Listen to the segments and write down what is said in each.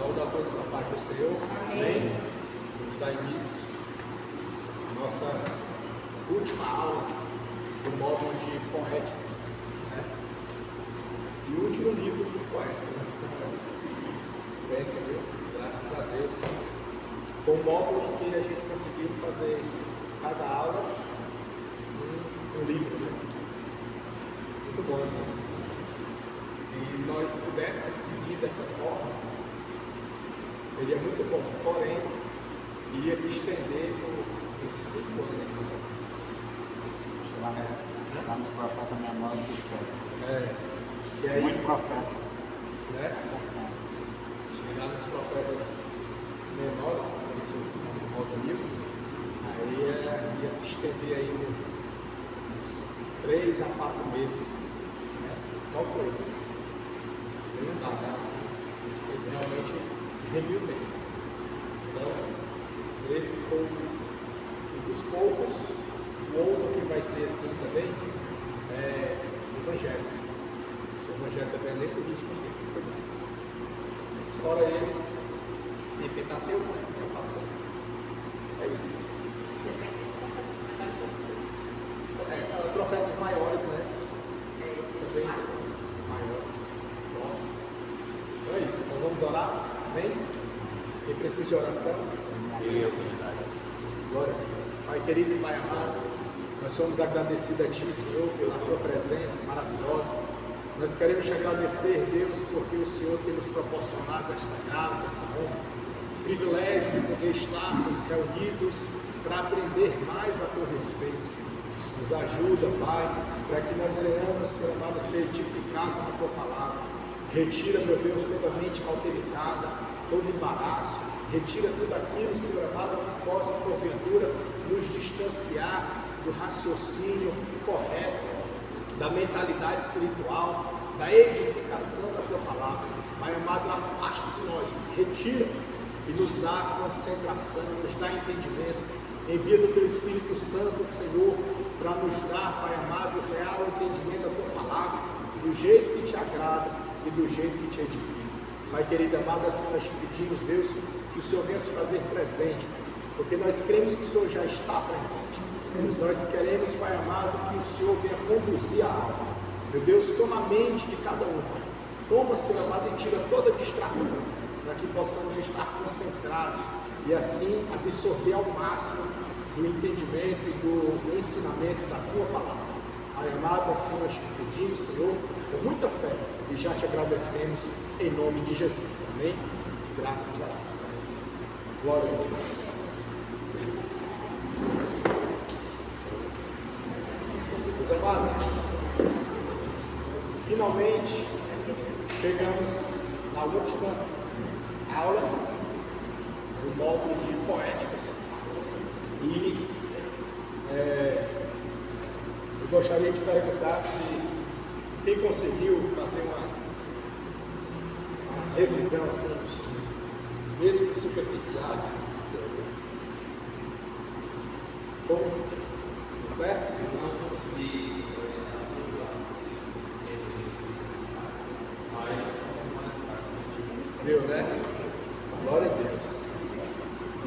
Saúde a todos com a paz do Senhor. Amém. Vamos dar início à nossa última aula do módulo de poéticos, né? E o último livro dos poéticos, né? Pensa, viu? Graças a Deus. Foi um módulo em que a gente conseguiu fazer cada aula um livro, né? Muito bom, assim. Se nós pudéssemos seguir dessa forma, seria muito bom, porém, iria se estender por 5 anos, mais ou menos. Lá nos profetas menores dos povos. E aí, muito profeta. né? Chegar nos profetas menores, como diz o nosso Rosanildo, aí ia se estender aí uns 3 a 4 meses, né? Só por isso. Não dá, né? Assim, a gente tem que realmente remir o tempo. Então, esse foi um dos poucos. O outro que vai ser assim também é Evangelhos. O Evangelho também é nesse ritmo aqui. Mas fora ele, tem Pentateuco, né? Já passou. É isso. Os profetas maiores, né? Também os maiores. Próximo. Então é isso. Então vamos orar. Amém? Quem precisa de oração? Glória a Deus. Pai querido e Pai amado, nós somos agradecidos a Ti, Senhor, pela Tua presença maravilhosa. Nós queremos Te agradecer, Deus, porque o Senhor tem nos proporcionado esta graça, essa honra, o privilégio de poder estarmos reunidos para aprender mais a Teu respeito, Senhor. Nos ajuda, Pai, para que nós venhamos, Senhor amado, ser edificados na Tua palavra. Retira, meu Deus, toda a mente cauterizada, todo embaraço. Retira tudo aquilo, Senhor amado, que possa, porventura, nos distanciar do raciocínio correto, da mentalidade espiritual, da edificação da Tua palavra. Pai amado, afasta de nós, retira e nos dá concentração, nos dá entendimento. Envia do Teu Espírito Santo, Senhor, para nos dar, Pai amado, o real entendimento da Tua palavra, do jeito que Te agrada e do jeito que Te edifica. Pai querido amado, assim nós Te pedimos, Deus, que o Senhor venha se fazer presente, porque nós cremos que o Senhor já está presente. Mas nós queremos, Pai amado, que o Senhor venha conduzir a alma. Meu Deus, toma a mente de cada um. Toma, Senhor amado, e tira toda distração, para que possamos estar concentrados e assim absorver ao máximo do entendimento e do ensinamento da Tua palavra. Pai amado, assim nós Te pedimos, Senhor, com muita fé, e já Te agradecemos em nome de Jesus. Amém? Graças a Deus. Amém. Glória a Deus. Meus amados, finalmente chegamos na última aula do módulo de poéticos e eu gostaria de perguntar se quem conseguiu fazer uma revisão assim, mesmo superficial, foi certo? Viu, né? Glória a Deus.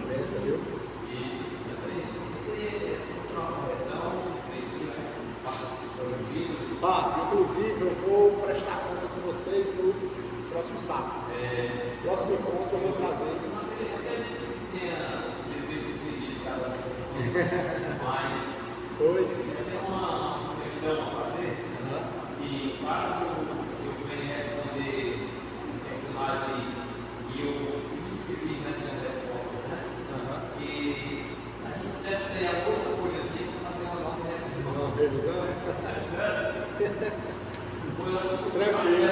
Pensa, viu? Passa, inclusive eu vou prestar conta com vocês no próximo sábado. Próximo encontro eu vou trazer. Foi? Tem uma questão a fazer. Se caso eu venha responder esse formulário e eu escrevi nessa resposta, né? E a gente pudesse ter outra folhazinha para fazer uma nova revisão. Revisão? Tranquilo.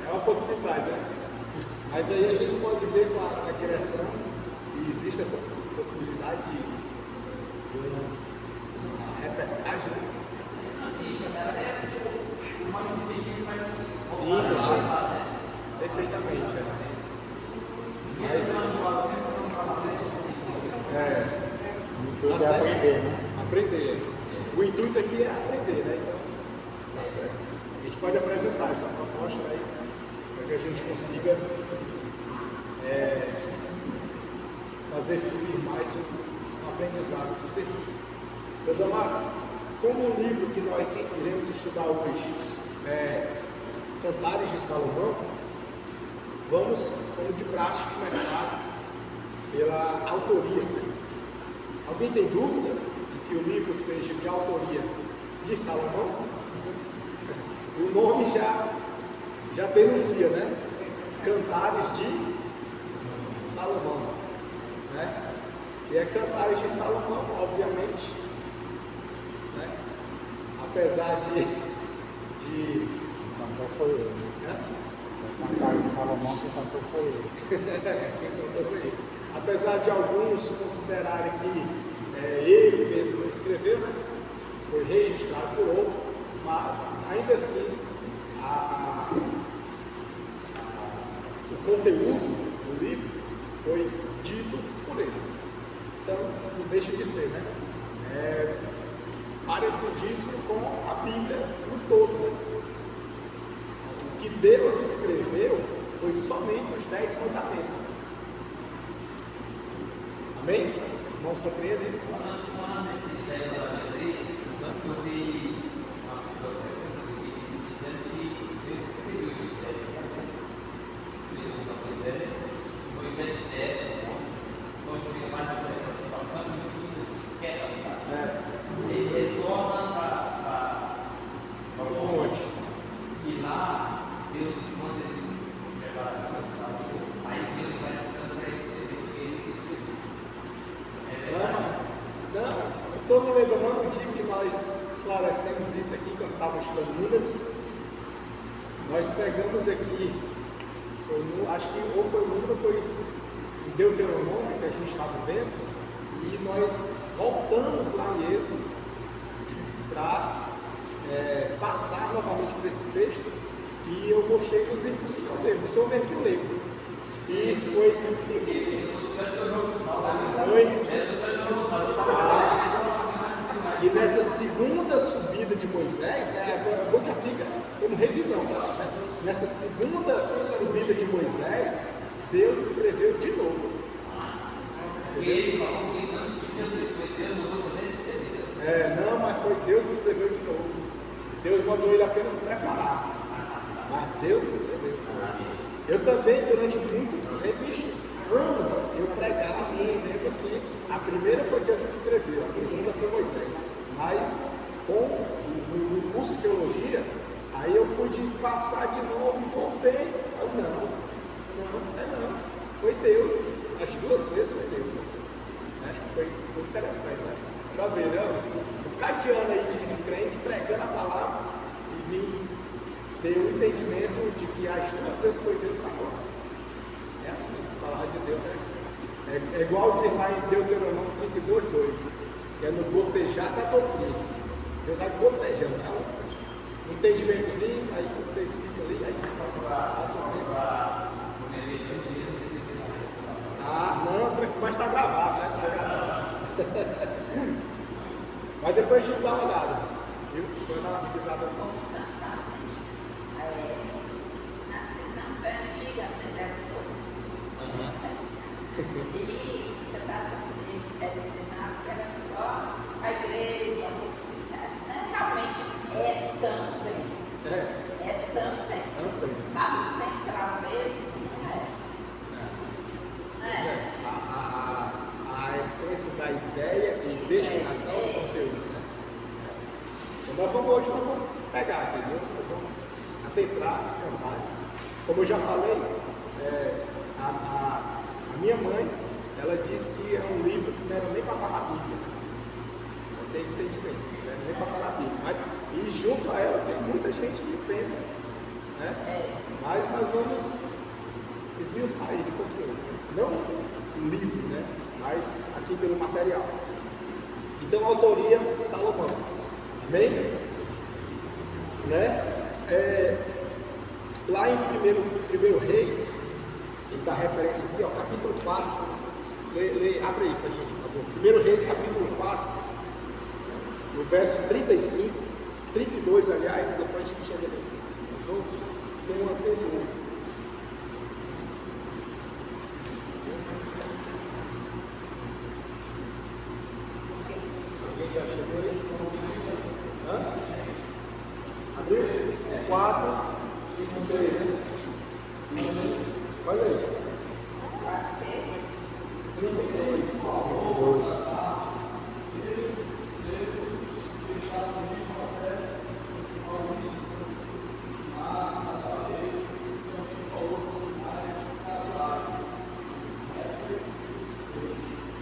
É uma possibilidade, né? Mas aí a gente pode ver com a direção se existe essa possibilidade de uma repescagem. Sim, claro. Perfeitamente. Mas Tudo é aprender, né? aprender. O intuito aqui é aprender, né? Então, tá certo. A gente gente pode apresentar essa proposta aí, para que a gente consiga fazer fluir mais o aprendizado dos irmãos. Meus amados, como o livro que nós iremos estudar hoje é Cantares de Salomão, vamos, como de praxe, começar pela autoria. Alguém tem dúvida de que o livro seja de autoria de Salomão? O nome já denuncia, né? Cantares de Salomão, né? Se é Cantares de Salomão, obviamente, né? Apesar de Cantor foi ele. né? Cantares de Salomão, quem cantou foi ele. Quem contou foi ele. Apesar de alguns considerarem que ele mesmo não escreveu, né? Foi registrado por outro, mas ainda assim o conteúdo do livro foi dito por ele. Então não deixa de ser, né? Parecidíssimo com a Bíblia no todo, né? O que Deus escreveu foi somente os 10 mandamentos. Amém? Irmãos, compreendem isso? Falando desses 10 mandamentos aí, eu vi uma pessoa dizendo que Deus escreveu esses 10 mandamentos. Moisés desce, onde fica mais na participação, e quer participar. Ele retorna para o monte. E lá, Deus manda ele preparar a aí Deus vai ficando para ele escrever isso que ele escreveu. É verdade. Não, o senhor não lembra não o dia que nós esclarecemos isso aqui quando estávamos estudando números? Nós pegamos aqui, acho que ou foi o número ou foi o Deuteronômio que a gente estava vendo, e nós voltamos lá mesmo para passar novamente por esse texto, e eu mostrei inclusive para o senhor mesmo, o senhor mesmo que lembra. E foi. E nessa segunda subida de Moisés, né, agora já fica como revisão, né? Nessa segunda subida de Moisés, Deus escreveu de novo. E ele falou que não tinha Deus não vou poder escrever. Não, mas foi Deus que escreveu de novo. Deus mandou ele apenas preparar. Mas Deus escreveu. Eu também, durante anos, eu pregava dizendo que a primeira foi Deus que escreveu, a segunda foi Moisés. Mas com o curso de teologia, aí eu pude passar de novo e voltei. Eu, não. Foi Deus. As duas vezes foi Deus. Né? Foi muito interessante, né? Para ver, né? Um cadiano aí de crente pregando a palavra e vim ter o entendimento de que as duas vezes foi Deus que falou. É assim, a palavra de Deus é igual de lá em Deuteronômio 32:2, que é no gotejar da doutrina. Deus vai gotejando, né? Um entendimentozinho, aí você fica ali, aí passa o tempo. Não, mas está gravado, né? Tá gravado. Mas depois a gente dá uma olhada, viu? Foi dar uma pisada assim. Na fé antiga, a Assembleia do Povo. E era ensinado que era só a igreja. Realmente é também. É também. Mas o central mesmo não é. A essência da ideia e destinação do conteúdo. Né? Então hoje nós vamos pegar, entendeu? Nós vamos adentrar Cantares. Como eu já falei, a minha mãe, ela disse que é um livro que não era nem para estar na Bíblia. Não tem esse entendimento, não era nem para estar na Bíblia. E junto a ela tem muita gente que pensa, né? Mas nós vamos esmiuçar ele com conteúdo. Não o livro, né? Mas aqui pelo material. Então, a autoria Salomão. Amém? Né? Lá em primeiro Reis, ele dá referência aqui, ó, capítulo 4. Abre aí pra gente, por favor. 1 Reis, capítulo 4, no verso 35, 32, aliás, depois a gente chega ali. os outros, tem um anterior. Alguém já chegou aí? Hã? Abriu? 4 e 3, né? Olha aí. 32.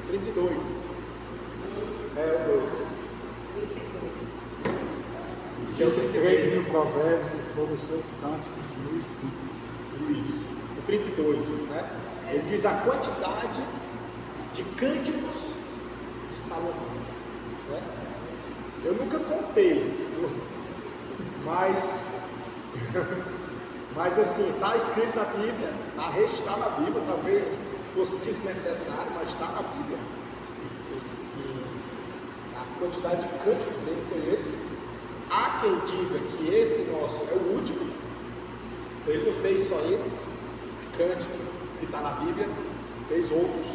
32. É o 2. Seus 3.000 provérbios e foram os seus cânticos 1.005. Isso. O 32, né? Ele diz a quantidade de cânticos de Salomão. Né? Eu nunca contei, mas assim, está escrito na Bíblia, está registrado na Bíblia, talvez fosse desnecessário, mas está na Bíblia. E a quantidade de cânticos dele foi esse. Há quem diga que esse nosso é o último, ele não fez só esse cântico que está na Bíblia, fez outros.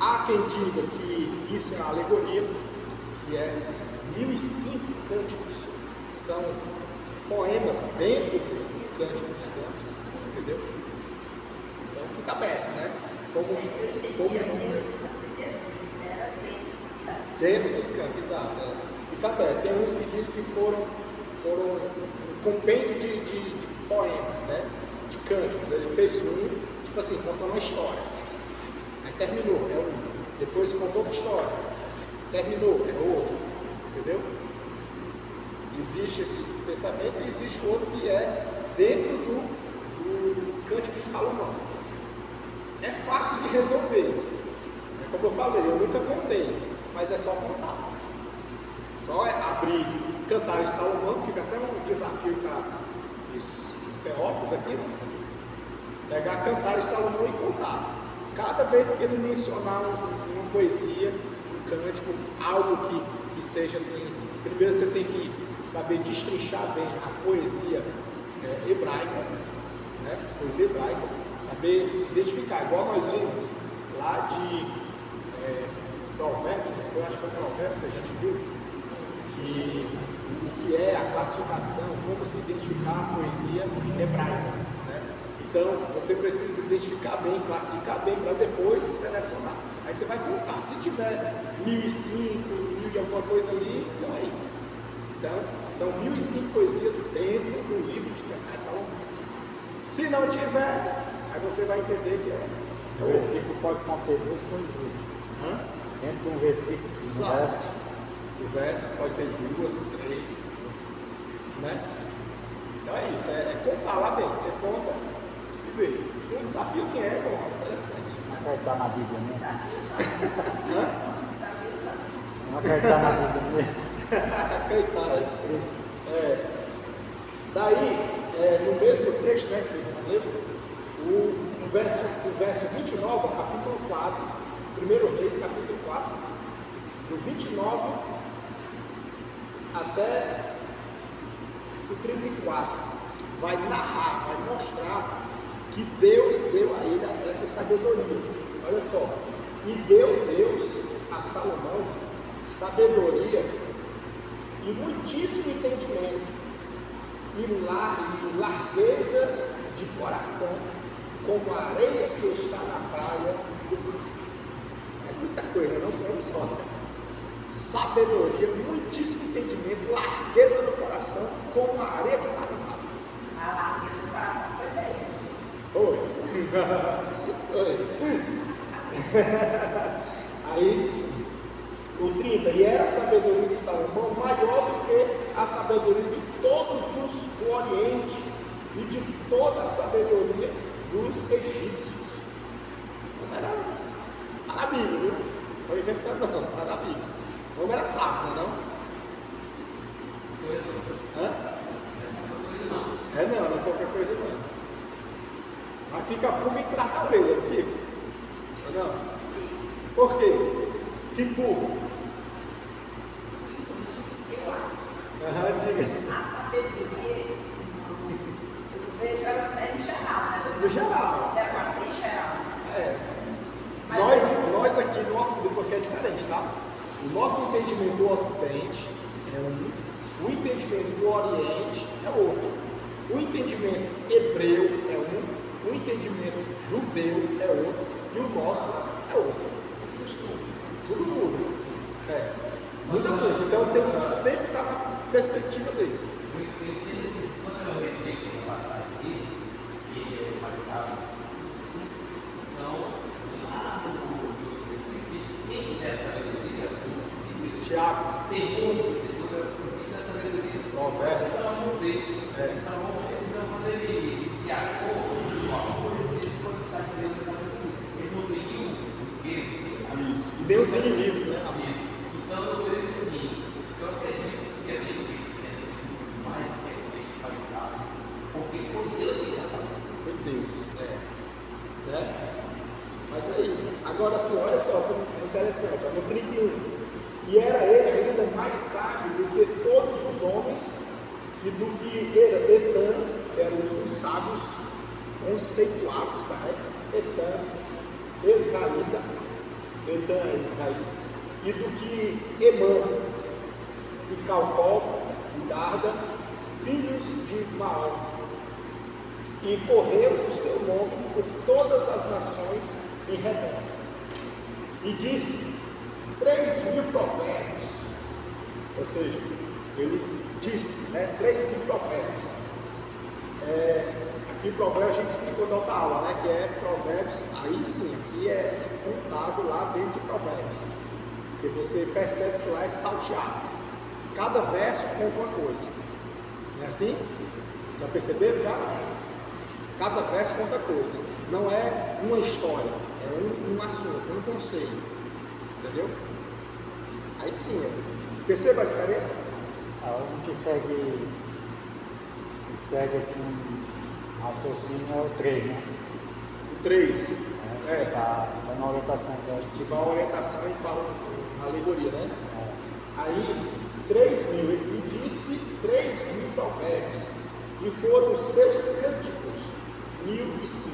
Há quem diga que isso é uma alegoria, que esses 1.005 cânticos são poemas dentro do Cântico dos Cânticos, entendeu? Então fica aberto, né? Como dentro dos cânticos, exato. É. Fica aberto. Tem uns que dizem que foram um compêndio de poemas, né? De cânticos. Ele fez um, tipo assim, contou uma história. Aí terminou, é um. Depois contou outra história. Terminou, é outro. Entendeu? Existe esse pensamento e existe outro que é dentro do Cântico de Salomão. É fácil de resolver. É como eu falei, eu nunca contei, mas é só contar. Só é abrir Cantares de Salomão, fica até um desafio para os teólogos aqui, né? Pegar Cantares de Salomão e contar. Cada vez que ele mencionar uma poesia, um cântico, algo que seja assim, primeiro você tem que saber destrinchar bem a poesia hebraica, né? Poesia hebraica, saber identificar, igual nós vimos lá de Provérbios, eu acho que foi Provérbios que a gente viu, que o que é a classificação, como se identificar a poesia hebraica, né? Então você precisa identificar bem, classificar bem para depois selecionar. Aí você vai contar, se tiver 1.005, 1.000 e alguma coisa ali, então é isso. Então, são 1.005 poesias dentro do livro de Cantares de Salomão. Se não tiver, aí você vai entender que O versículo pode conter 2 poesias. Dentro de um versículo, Exato. um verso. O verso pode ter 2, 3, né? Então é isso, é contar lá dentro. Você conta e vê. Um desafio assim é bom, interessante. Não acreditar na Bíblia mesmo. Hã? Não acreditar na Bíblia mesmo. Acreditar, é escrito. Daí, no mesmo texto, né, que eu lembro, o verso 29, capítulo 4, 1 Reis, capítulo 4, do 29 até o 34, vai narrar, vai mostrar que Deus deu a ele essa sabedoria. Olha só, e deu Deus a Salomão sabedoria e muitíssimo entendimento, e largueza de coração, como a areia que está na praia do mar. É muita coisa, não é só. Sabedoria, muitíssimo entendimento, largueza do coração, como a areia que está no mar. A largueza do coração foi bem. Oi. Aí, o 30, e era a sabedoria de Salomão maior do que a sabedoria de todos os do Oriente e de toda a sabedoria dos egípcios. Não era na Bíblia, viu? Não estou inventando não, era na Bíblia. O homem era sábio, não é não? Hã? Não é qualquer coisa não. Mas fica pulga em trás da orelha, não fica? Não? Por quê? Que pulga? Eu acho. Diga. A sabedoria nível geral. É para ser geral. É. Mas Nós aqui no Ocidente, porque é diferente, tá? O nosso entendimento do Ocidente é um, o entendimento do Oriente é outro, o entendimento hebreu é um, o entendimento judeu é outro e o nosso é outro. Tudo muda. É. Muda muito. Então tem que sempre estar na perspectiva deles. Eu entendo assim, quando eu vejo a passagem aqui, que é mais sábio, então, lá no versículo, quem quiser sabedoria, Tiago, tem muito, precisa da sabedoria. Provérbios. Salomão fez. Salomão fez, então, quando ele se achou, ele foi buscar Deus da sabedoria. Ele não pediu riqueza. isso. E nem os inimigos, né? Então, eu vejo o seguinte, eu acredito que a minha experiência tem sido mais do que a gente faz sábio, porque foi Deus que capacitou. Foi Deus, né? Mas é isso. Agora assim, olha só que interessante, ó, no 31. E era ele ainda mais sábio do que todos os homens e do que Etã, que eram os sábios conceituados da época, Etã, israelita, e do que Emã, e Calcol, e Darda, filhos de Maom. E correu o seu nome por todas as nações em redor. E disse 3.000 provérbios, ou seja, ele disse, 3.000 provérbios. Aqui provérbios a gente explicou na outra aula, né, que é provérbios, aí sim, aqui é contado lá dentro de provérbios, porque você percebe que lá é salteado, cada verso conta uma coisa, não é assim? Já perceberam já? Cada verso conta coisa, não é uma história, é um assunto, um conceito, entendeu? Aí sim, perceba a diferença? A gente segue assim, um raciocínio é o 3, né? O 3, Tá na orientação que a gente que vai a orientação e fala a alegoria, né? é. Aí, 3.000, ele disse 3.000 provérbios, e foram os seus cânticos, 1.005,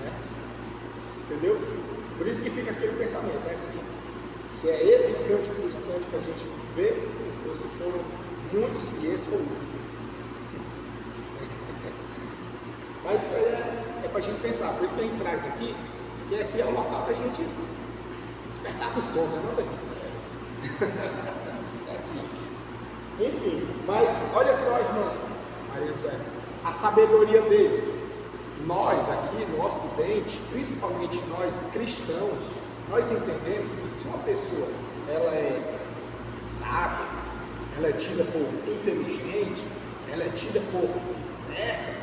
né? Entendeu? Por isso que fica aquele pensamento, né? Se é esse cântico dos cânticos que a gente vê, ou se foram muitos, e esse foi o último. Mas isso aí é para a gente pensar, por isso que a gente traz aqui, que aqui é o local para a gente despertar do sono, né, não, David? Enfim, mas olha só, irmã Maria José, a sabedoria dele. Nós aqui no Ocidente, principalmente nós cristãos, nós entendemos que se uma pessoa ela é sábia, ela é tida por inteligente, ela é tida por esperta,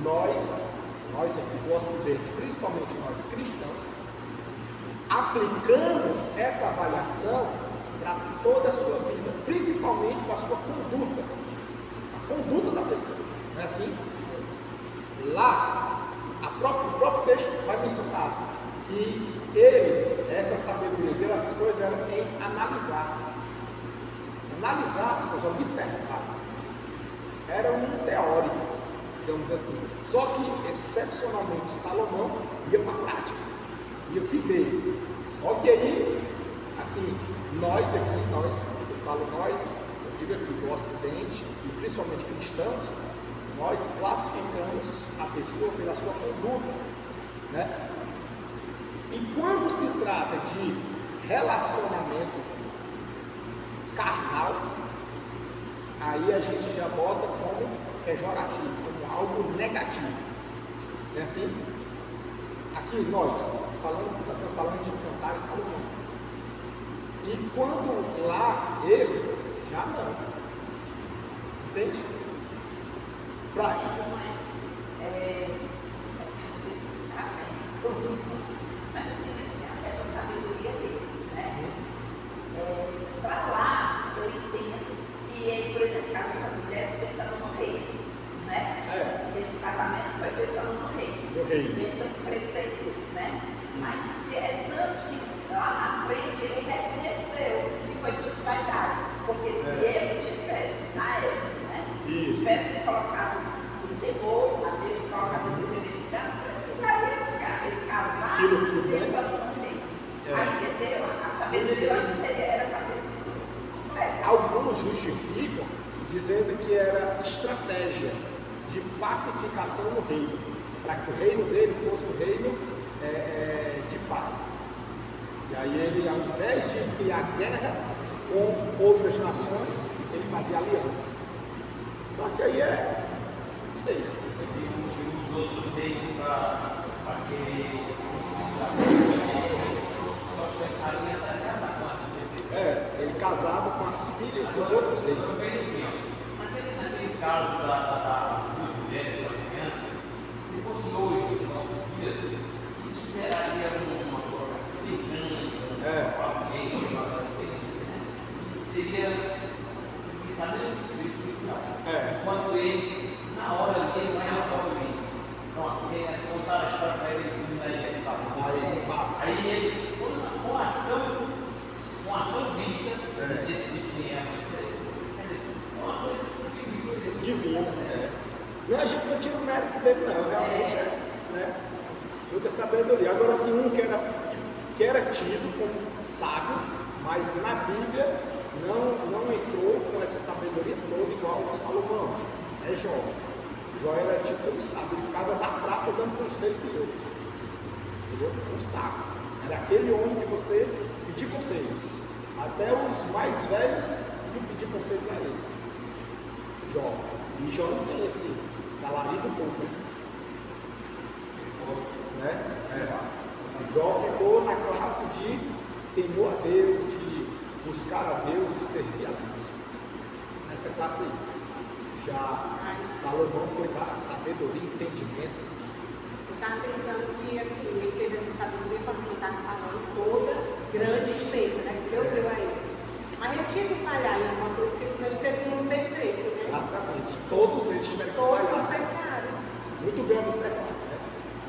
nós aqui do Ocidente, principalmente nós cristãos, aplicamos essa avaliação para toda a sua vida, principalmente para a sua conduta, a conduta da pessoa, não é assim? Lá, o próprio texto vai mencionar que essa sabedoria dele, as coisas eram em analisar as coisas, observar, era um teórico, digamos assim, só que excepcionalmente Salomão ia para a prática, ia viver, só que aí, assim, nós aqui, eu falo nós, eu digo aqui do Ocidente, e principalmente cristãos, nós classificamos a pessoa pela sua conduta, né? E quando se trata de relacionamento carnal, aí a gente já bota como pejorativo, como algo negativo, não é assim? Aqui nós, estamos falando de Cantares Salomão, e quando lá ele, já não, entende? Mas essa sabedoria dele, né? Para lá, eu entendo que ele, por exemplo, casou com as mulheres pensando no rei, né? Teve casamentos que foi pensando no rei, pensando em crescer e tudo, né? Mas é tanto que lá na frente ele reconheceu que foi tudo vaidade, porque se ele tivesse, na época, tivesse colocado o temor a Deus, colocado Deus em primeiro ainda não precisaria ele casar Aquilo tudo, né? dessa mulher. Aí, entendeu? A sabedoria eu acho que era para ter sido. Alguns justificam dizendo que era estratégia de pacificação no reino, para que o reino dele fosse um reino de paz. E aí ele, ao invés de criar guerra com outras nações, ele fazia aliança. Só que aí não sei. Os outros reinos para querer Ele casava com as filhas dos outros reis. Naquele caso das mulheres da criança, se fosse hoje, nos nossos dias, isso geraria uma colocação grande, seria saber o espírito quando ele, na hora dele, vai matar o reino. Pronto, contar a história para ele, aí ele, com a ação vista, decide quem é uma coisa Divina. Não, a gente não tira o mérito dele, não. Realmente muita sabedoria. Agora, assim, um que era tido como sábio, mas na Bíblia não entrou com essa sabedoria toda igual ao Salomão. É Jó. Jó era tido como sábio. Ele ficava na praça dando conselho para os outros. Entendeu? Um sábio. Era aquele homem que você pedir conselhos. Até os mais velhos iam pedir conselhos a ele. Jó. E Jó não tem esse salário do povo, né? Jó ficou na classe de temor a Deus, de buscar a Deus e servir a Deus. Nessa classe aí. Já Salomão foi dar sabedoria e entendimento. Eu estava pensando que assim, ele teve essa sabedoria para mim, estava falando toda grande extensa, né? Que deu aí. Mas eu tinha que falhar em alguma coisa, porque senão ele seria um perfeito. Né? Exatamente. Todos eles tiveram que Todos falhar. pecaram. Muito bem observado.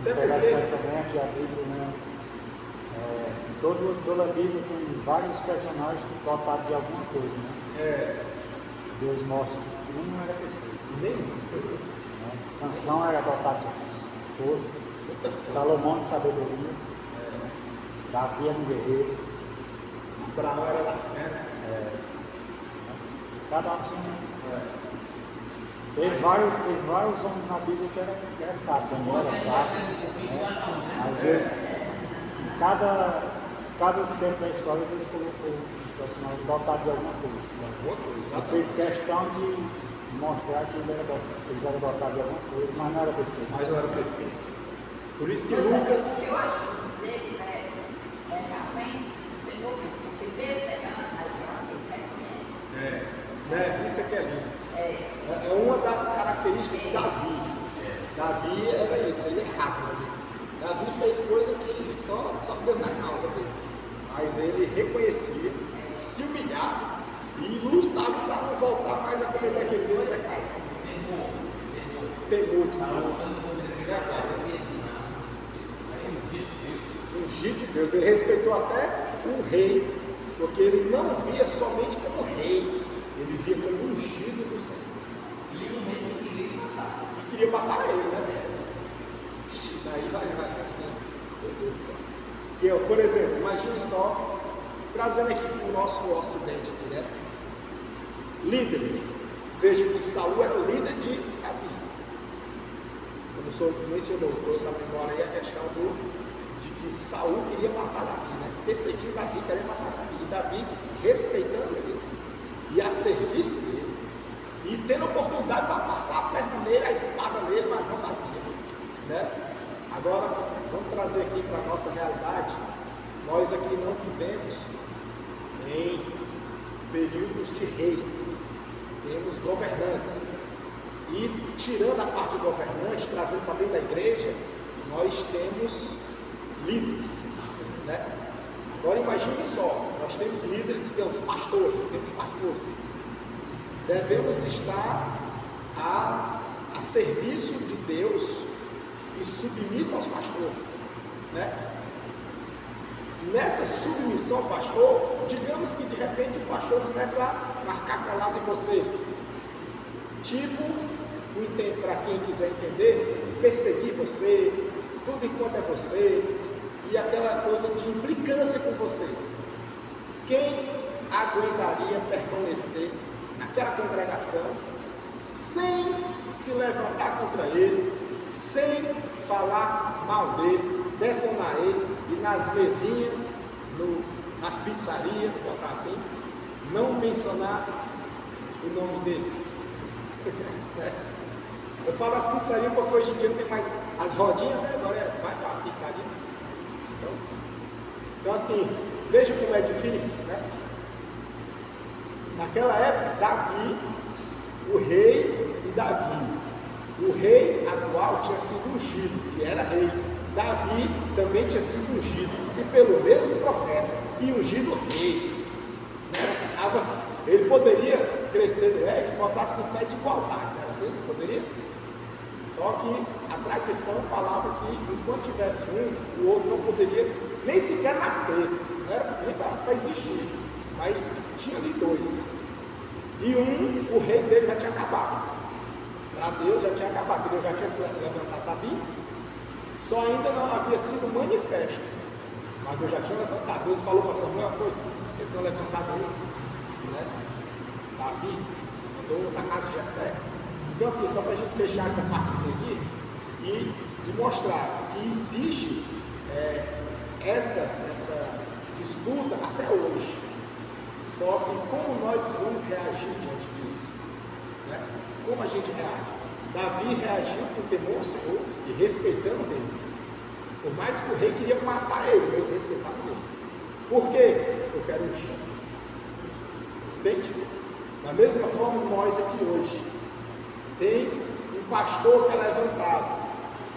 Interessante também é que a Bíblia, né? Toda a Bíblia tem vários personagens dotados de alguma coisa, né? Deus mostra que um não era perfeito. Nenhum. Sansão era dotado de força, Salomão de sabedoria, Davi era um guerreiro. Abraão era da fé, né? Cada um tinha. Teve vários homens na Bíblia que era sábio, Daniel era sábio. Mas Deus, em cada tempo da história, Deus colocou o personagem dotado de alguma coisa. Ele fez questão de mostrar que eles eram dotados de alguma coisa, mas não era perfeito. Mas não era perfeito. Por isso que Lucas. Eu acho que um deles realmente porque mesmo pegando, mas eles reconhecem. Isso aqui é lindo. É uma das características de Davi. Davi era isso, ele é rápido. Davi fez coisa que só Deus na causa dele. Mas ele reconhecia, se humilhava e lutava para não voltar mais a cometer aquele mesmo pecado. Temor de Deus. Ungido de Deus. Ele respeitou até o rei, porque ele não via somente como rei, ele via como ungido do Senhor. E queria matar ele, né? Daí vai. Meu Deus do céu. Porque, por exemplo, imagine só, trazendo aqui para o nosso ocidente aqui, né? Líderes. Veja que Saul era o líder de Davi. Como o senhor mencionou, trouxe a memória aí a questão de que Saul queria matar Davi, né? Perseguiu Davi, queria matar Davi. E Davi respeitando ele e a serviço dele. E tendo oportunidade para passar a perna nele, a espada nele, mas não fazia. Né? Agora, vamos trazer aqui para a nossa realidade. Nós aqui não vivemos em períodos de rei. Temos governantes. E tirando a parte de governante, trazendo para dentro da igreja, nós temos líderes. Né? Agora imagine só, nós temos líderes, digamos, pastores, temos pastores. Devemos estar a serviço de Deus e submissa aos pastores. Né? Nessa submissão ao pastor, digamos que de repente o pastor começa a marcar colado em você. Tipo, para quem quiser entender, perseguir você, tudo enquanto é você, e aquela coisa de implicância com você. Quem aguentaria permanecer naquela congregação sem se levantar contra ele, sem falar mal dele, detonar ele, e nas mesinhas, nas pizzarias, botar assim, não mencionar o nome dele? Eu falo as pizzarias porque hoje em dia não tem mais as rodinhas, né? Agora vai para a pizzaria. Então assim, veja como é difícil, né? Naquela época, Davi, o rei e Davi. O rei atual tinha sido ungido e era rei. Davi também tinha sido ungido, e pelo mesmo profeta, e ungido rei. Né? Ele poderia crescer no ego e botar-se em pé de igualdade, era assim? Poderia? Só que a tradição falava que enquanto tivesse um, o outro não poderia nem sequer nascer, não era nem para existir, mas tinha ali dois. E o rei dele já tinha acabado. Para Deus já tinha acabado, Deus já tinha levantado Davi, só ainda não havia sido manifesto, mas Deus já tinha levantado. Deus falou para Samuel, foi, ele tinha levantado ele, né? Davi, mandou na casa de Jessé. Então assim, só para a gente fechar essa partezinha aqui e mostrar que existe essa disputa até hoje. Só que como nós vamos reagir diante disso? Né? Como a gente reage? Davi reagiu com temor ao Senhor e respeitando ele. Por mais que o rei queria matar ele, ele respeitava ele. Por quê? Eu quero ungir. Entende? Da mesma forma nós aqui hoje. Tem um pastor que é levantado.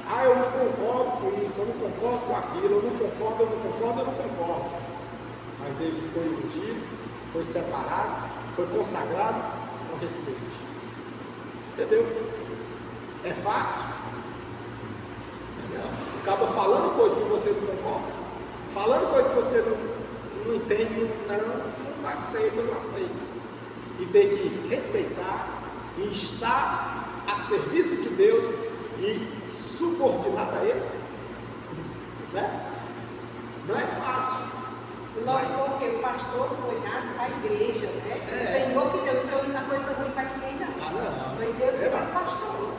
Ah, eu não concordo com isso, eu não concordo com aquilo, eu não concordo. Mas ele foi ungido, foi separado, foi consagrado com respeito. Entendeu? É fácil? Não. Acaba falando coisa que você não concorda, falando coisa que você não entende, não aceita. E tem que respeitar e estar a serviço de Deus e subordinado a Ele. Né? Não é fácil. Logo porque o pastor foi nada para a igreja, né? O Senhor que deu, o Senhor não dá coisa ruim para ninguém, não. Foi Deus que deu o pastor.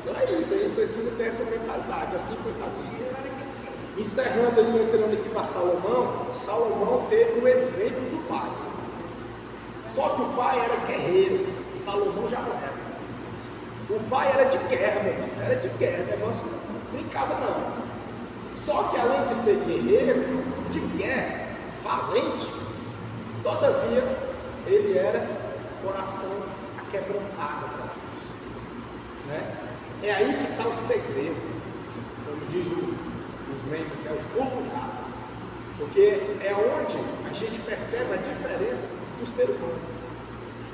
Então é isso, a gente precisa ter essa mentalidade. Assim foi Davi. Encerrando aí, entrando aqui para Salomão teve o exemplo do pai. Só que o pai era guerreiro, Salomão já não era. O pai era de guerra, meu irmão, era de guerra, o negócio não brincava não. Só que além de ser guerreiro, de guerra, valente, todavia, ele era coração aquebrantado para Deus. Né? É aí que está o segredo, como diz os memes, né? O pulo do gato. Porque é onde a gente percebe a diferença do ser humano,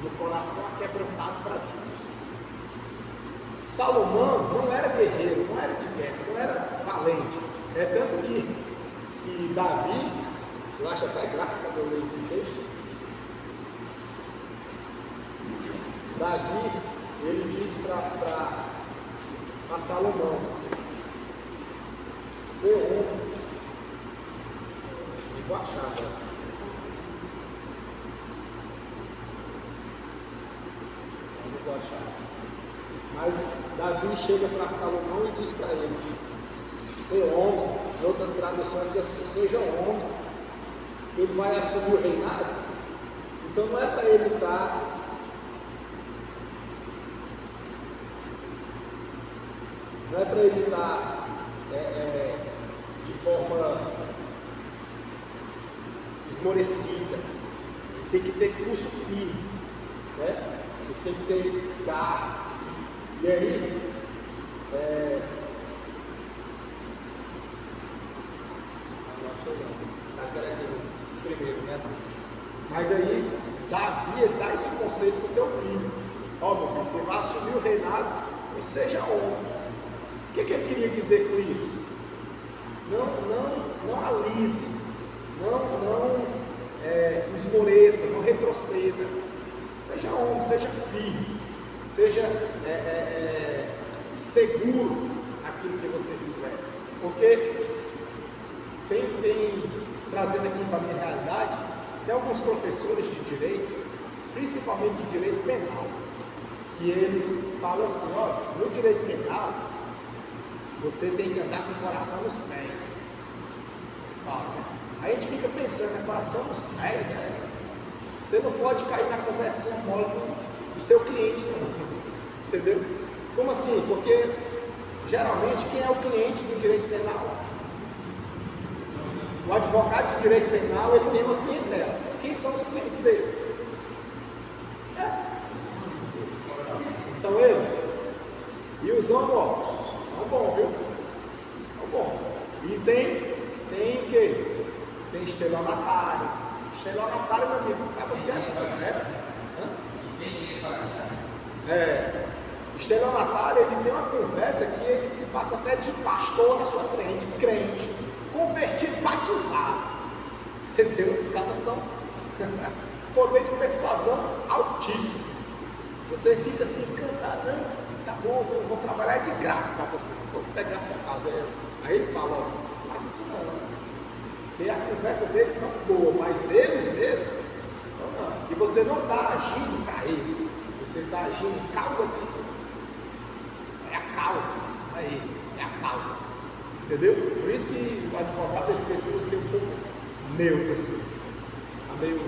no coração aquebrantado para Deus. Salomão não era guerreiro, não era de guerra, não era valente. É tanto que Davi, eu acho até graça quando eu leio esse texto, Davi, ele diz para Salomão, ser homem, eu vou achar agora. Eu vou achar. Mas Davi chega para Salomão e diz para ele, ser homem, em outra tradução diz assim, seja homem, ele vai assumir o reinado, então não é para ele estar de forma esmorecida, ele tem que ter curso firme, né? Ele tem que ter garra, e aí primeiro, né? Mas aí Davi dá esse conselho para o seu filho. Ó, meu filho, você vai assumir o reinado e seja homem. O que ele queria dizer com isso? Não alise, não esmoreça, não retroceda. Seja homem, seja firme, seja seguro aquilo que você fizer. Porque trazendo aqui para a minha realidade, tem alguns professores de direito, principalmente de direito penal, que eles falam assim, ó, no direito penal, você tem que andar com o coração nos pés. Fala, né? Aí a gente fica pensando, né, coração nos pés, você não pode cair na conversinha mole do seu cliente, não. Entendeu? Como assim? Porque geralmente quem é o cliente do direito penal? O advogado de direito penal, ele tem uma clientela. Quem são os clientes dele? São eles. E os homólogos são bons, viu? São bons. E tem o quê? Tem estelionatário. Estelionatário, meu amigo, acaba dentro da festa. Estelionatário, ele tem uma conversa que ele se passa até de pastor na sua frente, crente, convertido, batizado. Entendeu? Os caras são poder de persuasão altíssimo. Você fica assim, cantando, tá bom, vou trabalhar de graça para você, vou pegar a sua casa. Aí ele fala, ó, faz isso não. Porque a conversa deles são boas, mas eles mesmos são não. E você não está agindo para eles, você está agindo em causa deles. É a causa, não é ele, é a causa. Entendeu? Por isso que o advogado ele precisa ser um pouco neutro, assim, meio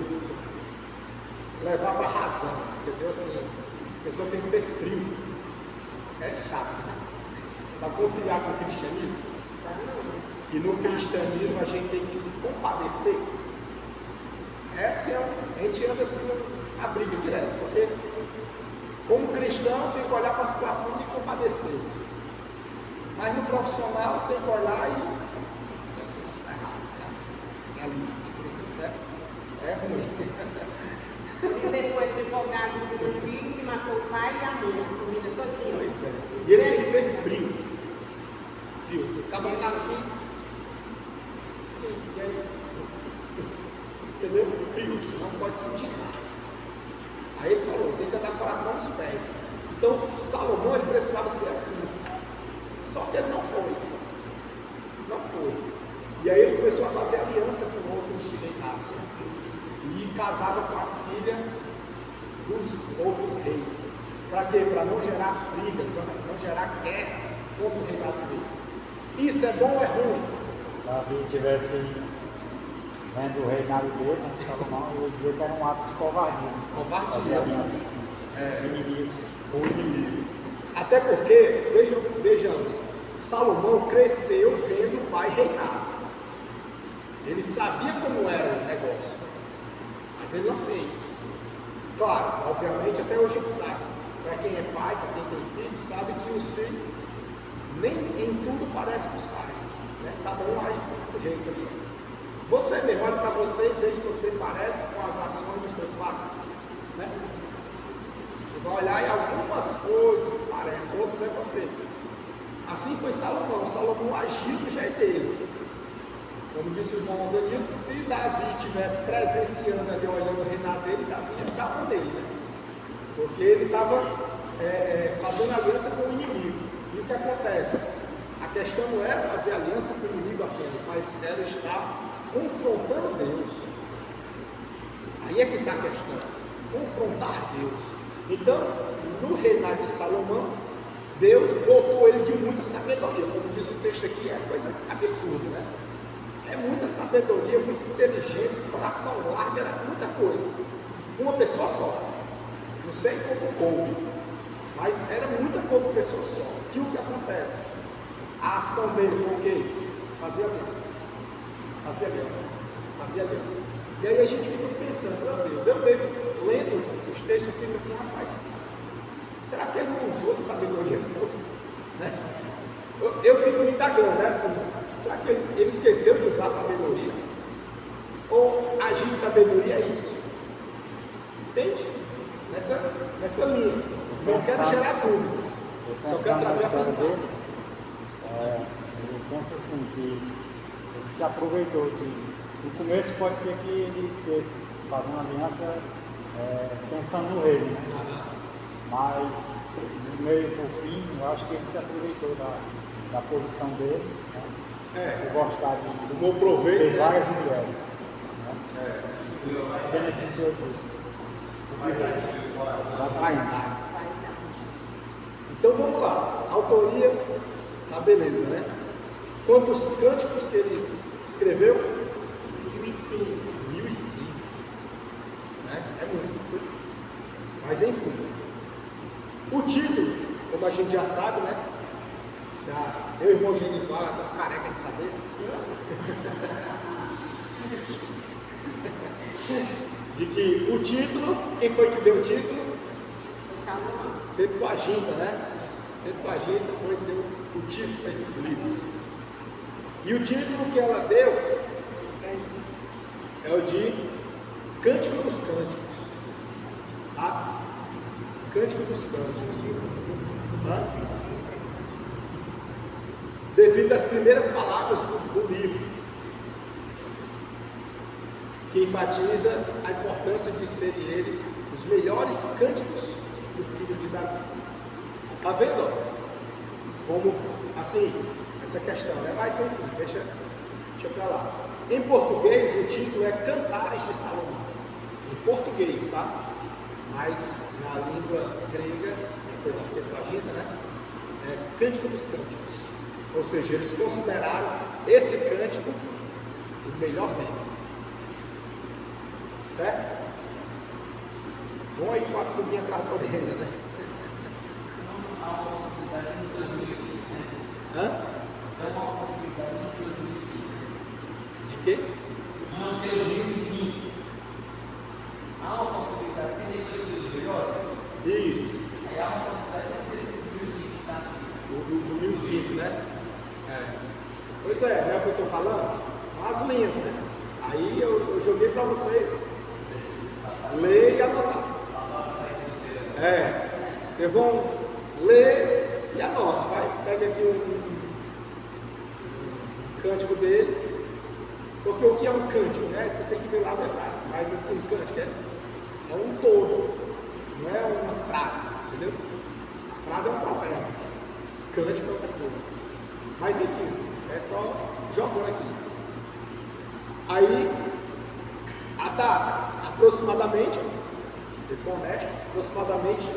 levar para a razão, entendeu? Assim, a pessoa tem que ser frio. É chato, né? Para conciliar com o cristianismo. E no cristianismo a gente tem que se compadecer. Essa é a gente anda assim a briga direto, porque como cristão tem que olhar para a situação e compadecer. Mas no profissional tem que olhar e assim, é ruim. Por exemplo, o advogado do filho que matou o pai e a mãe, a família todinha. Pois é. E ele tem que ser frio. Frio, assim, acaba aqui. Sim, e aí? Entendeu? Frio, assim, não pode sentir nada. Aí ele falou, tem que andar com o coração nos pés. Então, Salomão, ele precisava ser assim. Só que ele não foi. Não foi. E aí ele começou a fazer aliança com outros reinados. E casava com a filha dos outros reis. Para quê? Para não gerar briga, para não gerar guerra contra o reinado dele. Isso é bom ou é ruim? Se Davi estivesse vendo o reinado dele, né, Salomão, eu ia dizer que era um ato de covardia. Covardia. Fazer alianças com inimigos. Com o inimigo. Até porque, vejamos, Salomão cresceu vendo o pai reinar. Ele sabia como era o negócio, mas ele não fez. Claro, obviamente, até hoje a gente sabe. Para quem é pai, para quem tem filho, sabe que os filhos nem em tudo parecem com os pais. Né? Cada um age de um jeito ali. Você mesmo, olha para você e veja se você parece com as ações dos seus pais. Né? Você vai olhar e algumas coisas parecem, outras é você. Assim foi Salomão. Salomão agiu do jeito dele. Como disse o irmão Zanildo, se Davi estivesse presenciando ali, olhando o reinado dele, Davi ia estar com ele, né? Porque ele estava fazendo aliança com o inimigo. E o que acontece? A questão não era fazer aliança com o inimigo apenas, mas era estar confrontando Deus. Aí é que está a questão, confrontar Deus. Então, no reinado de Salomão, Deus dotou ele de muita sabedoria. Como diz o texto aqui, é coisa absurda, né? É muita sabedoria, muita inteligência, coração largo, era muita coisa. Uma pessoa só. Não sei como coube, mas era muita pouca pessoa só. E o que acontece? A ação dele foi o quê? Fazer aliança. Fazer aliança. Fazer aliança. E aí a gente fica pensando, meu Deus, eu mesmo lendo os textos, eu fico assim, rapaz, será que ele não usou de sabedoria? Né? Eu fico me indagando, né? Assim, será que ele esqueceu de usar a sabedoria? Ou agir de sabedoria é isso? Entende? Nessa linha. Não quero gerar dúvidas. Só quero trazer a pensão. Eu penso assim, que ele se aproveitou que no começo pode ser que ele fazendo aliança pensando no rei, né? mas no meio por fim, eu acho que ele se aproveitou da posição dele, né? Por gostar de Tomou proveito, ter né? várias mulheres. Né? Se beneficiou disso. Vaidade. Então vamos lá. Autoria, tá beleza, né? Quantos cânticos que ele escreveu? 1005. 1005. Né? É muito. Mas enfim. O título, como a gente já sabe, né? Eu e o irmão Genis lá, tá careca de saber. De que o título, quem foi que deu o título? Septuaginta, né? Septuaginta foi que deu o título para esses livros. E o título que ela deu é o de Cântico dos Cânticos. Tá? Cântico dos Cânticos. Devido às primeiras palavras do livro, que enfatiza a importância de serem eles os melhores cânticos do filho de Davi. Está vendo? Como, assim, essa questão, né? Mas enfim, deixa pra lá. Em português, o título é Cantares de Salomão. Em português, tá? Mas na língua grega, que foi da Septuaginta, né? É Cântico dos Cânticos. Ou seja, eles consideraram esse cântico o melhor deles. Certo? Vão aí com a pulguinha atrás da orelha, né? Não há uma possibilidade de 2005, né? Hã? Não há uma possibilidade de 2005. De quê? Não, 2005. Há uma possibilidade de ser os melhores? Isso. Aí há uma possibilidade de ter sido 2005, tá? Do 1005, né? Pois é, né? O que eu estou falando? São as linhas, né? Aí eu joguei para vocês ler e anotar. Vocês vão ler e anota. Pega aqui um cântico dele. Porque o que é um cântico, né? Você tem que ver lá a verdade. Mas assim, um cântico é um todo. Não é uma frase, entendeu? A frase é um profeta. Cântico é outra coisa. Mas enfim, é só jogando aqui. Aí, a data, aproximadamente, ele foi honesto, aproximadamente,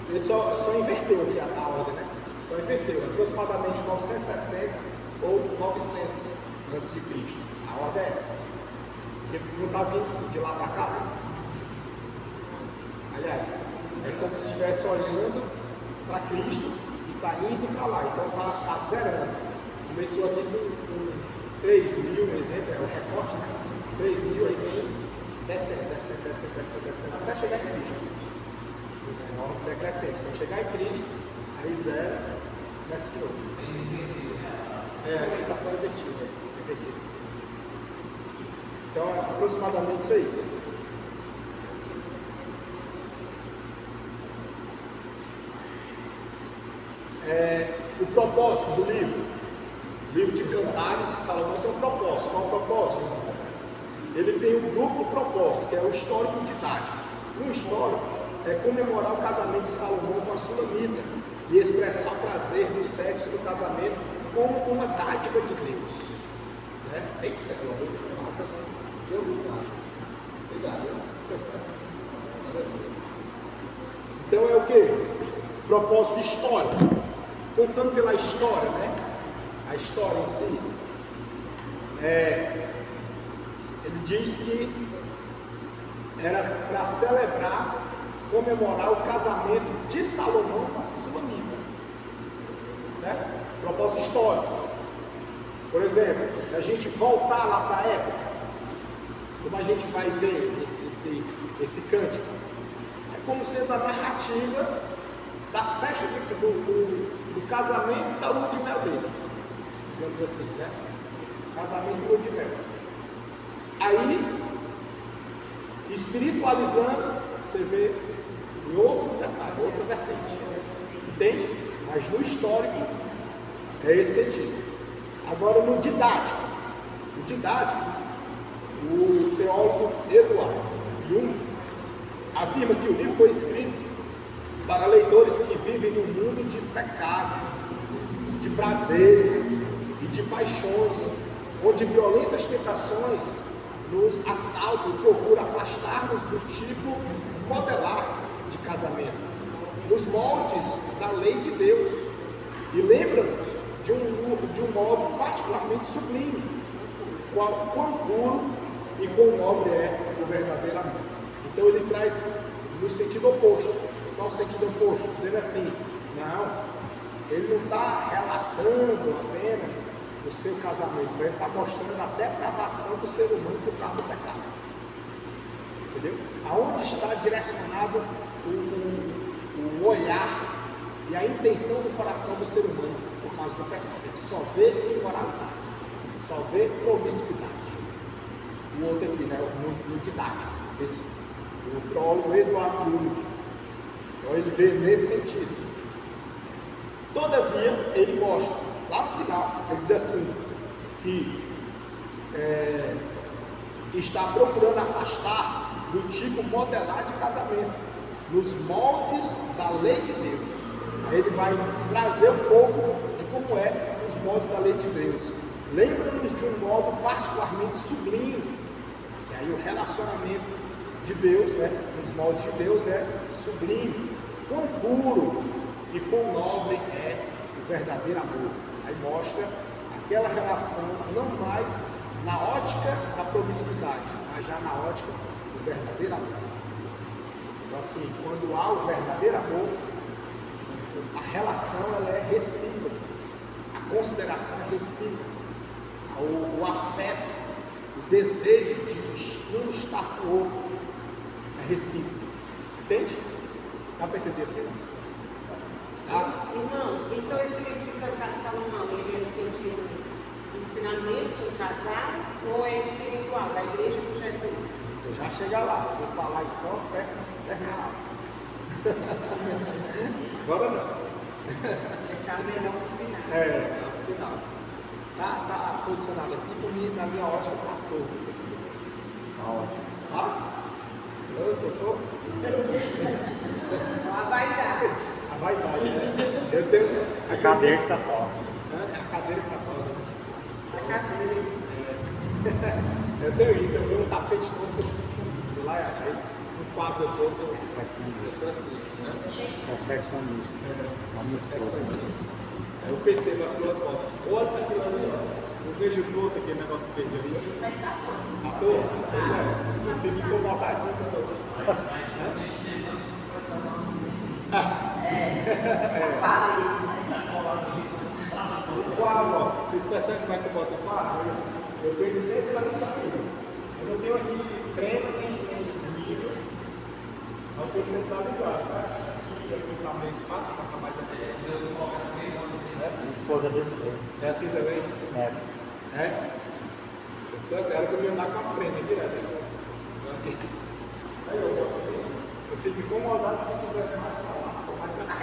ele só inverteu aqui a ordem, né? Só inverteu, aproximadamente 960 ou 900 antes de Cristo. A ordem é essa. Porque não está vindo de lá para cá, né? Aliás, é como se estivesse olhando para Cristo e está indo para lá, então está zerando. Começou aqui com 3.000, exemplo, é o recorte, né? 3.000, aí vem descendo, até chegar em Cristo. É uma ordem decrescente. Quando chegar em Cristo, aí zero, começa de novo. Aqui está só invertido. Então é aproximadamente isso aí. O propósito do livro de Cantares de Salomão tem um propósito. Qual é o propósito? Ele tem um duplo propósito, que é o histórico didático. O histórico é comemorar o casamento de Salomão com a Sulamita e expressar o prazer do sexo do casamento como uma dádiva de Deus. Né? Eita, nossa, deu obrigado. Então é o que? Propósito histórico. Contando pela história, né? A história em si. Ele diz que era para celebrar, comemorar o casamento de Salomão com a Sulamita. Certo? Propósito histórico. Por exemplo, se a gente voltar lá para a época, como a gente vai ver esse cântico, é como sendo a narrativa da festa do casamento e da lua de mel dele, digamos assim, né? Casamento e lua de mel. Aí, espiritualizando, você vê em outro detalhe, outra vertente, entende? Mas no histórico é esse sentido. Agora no didático, o teólogo Eduardo Jung afirma que o livro foi escrito para leitores que vivem num mundo de pecado, de prazeres e de paixões, onde violentas tentações nos assaltam e procuram afastar-nos do tipo modelar de casamento, nos moldes da lei de Deus, e lembra-nos de um modo particularmente sublime, quão puro e quão nobre é o verdadeiro amor. Então ele traz no sentido oposto. Qual o sentido oposto? Dizendo assim, não, ele não está relatando apenas o seu casamento, ele está mostrando a depravação do ser humano por causa do pecado. Entendeu? Aonde está direcionado o olhar e a intenção do coração do ser humano por causa do pecado? Ele só vê imoralidade, só vê promiscuidade. O outro aqui, né, no didático, o prólogo Eduardo Jung. Então ele vê nesse sentido. Todavia, ele mostra, lá no final, ele diz assim, que está procurando afastar do tipo modelar de casamento, nos moldes da lei de Deus. Aí ele vai trazer um pouco de como é os moldes da lei de Deus. Lembra-nos de um modo particularmente sublime, que aí o relacionamento de Deus, né, nos moldes de Deus é sublime. Quão puro e quão nobre é o verdadeiro amor. Aí mostra aquela relação não mais na ótica da promiscuidade, mas já na ótica do verdadeiro amor. Então assim, quando há o verdadeiro amor, a relação ela é recíproca, a consideração é recíproca, o afeto, o desejo de um estar com o outro é recíproco. Entende? Dá para entender assim? Tá? Irmão, então esse livro de Cantar Salomão, ele é no sentido ensinamento do casado ou é espiritual, da igreja de Jesus? Eu já chegar lá, vou falar isso só até terminar. Agora não. Deixar melhor no final. No final. Tá funcionando aqui por mim, na minha ótica, tá todo isso aqui. Tá ótimo. Tá? Eu tô. A vaidade. A vaidade, né? Eu tenho. A cadeira que tá top. É a cadeira que tá toda. A cadeira. Eu tenho isso, eu vi um tapete todo lá, aí um quadro todo. Perfeccionista. Assim, né? Perfeccionista. A minha esposa. Eu percebo as coisas todas. Olha para aquilo ali, ó. Eu vejo torto aquele negócio verde ali. A torta? Pois é. Eu fico incomodadinho com a torta. O quadro, ó. Vocês percebem como é que eu boto o quadro? Eu tenho sempre na minha saída. Eu não tenho aqui treino nem nível. Eu tenho que centralizar, tá? Aqui eu vou mais espaço para ficar mais aqui. Minha esposa é desse jeito. É assim também? É. Eu sou assim, era que eu ia andar com a prenda direto. Aí eu fico incomodado se tiver mais pra lá, ou mais pra cá.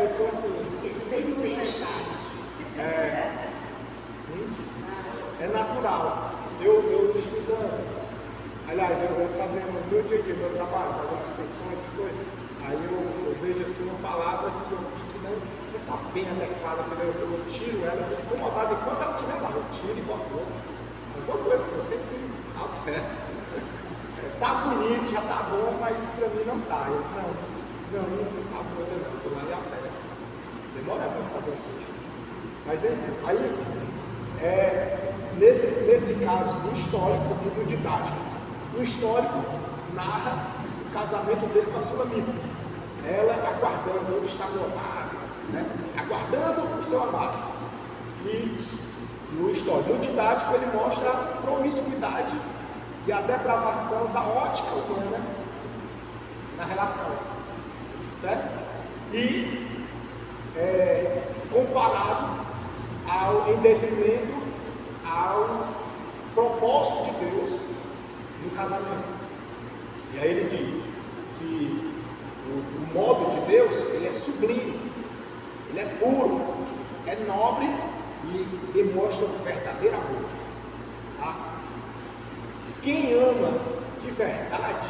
Eu sou assim. É natural. Eu estudando. Aliás, eu vou fazendo no meu dia a dia, no meu trabalho, fazendo as petições, as coisas. Aí eu vejo assim uma palavra que eu vi que não está bem adequada, eu tiro ela, eu fico incomodado. Enquanto ela estiver lá, eu tiro e boto outra. Alguma coisa assim, eu sempre altero. Tá bonito, já tá bom, mas pra mim não tá. Eu, não tá bom ainda não. Eu lá e altero assim. Demora muito fazer um texto. Mas enfim, aí nesse caso do histórico e do didático. No histórico, narra o casamento dele com a sua amiga. Ela aguardando, ele está lotado, né? Aguardando o seu amado. E no histórico, no didático, ele mostra a promiscuidade e a depravação da ótica humana na relação. Certo? E comparado em detrimento ao propósito de Deus no casamento. E aí ele diz que o modo de Deus, ele é sublime, ele é puro, é nobre e demonstra o verdadeiro amor. Tá? Quem ama de verdade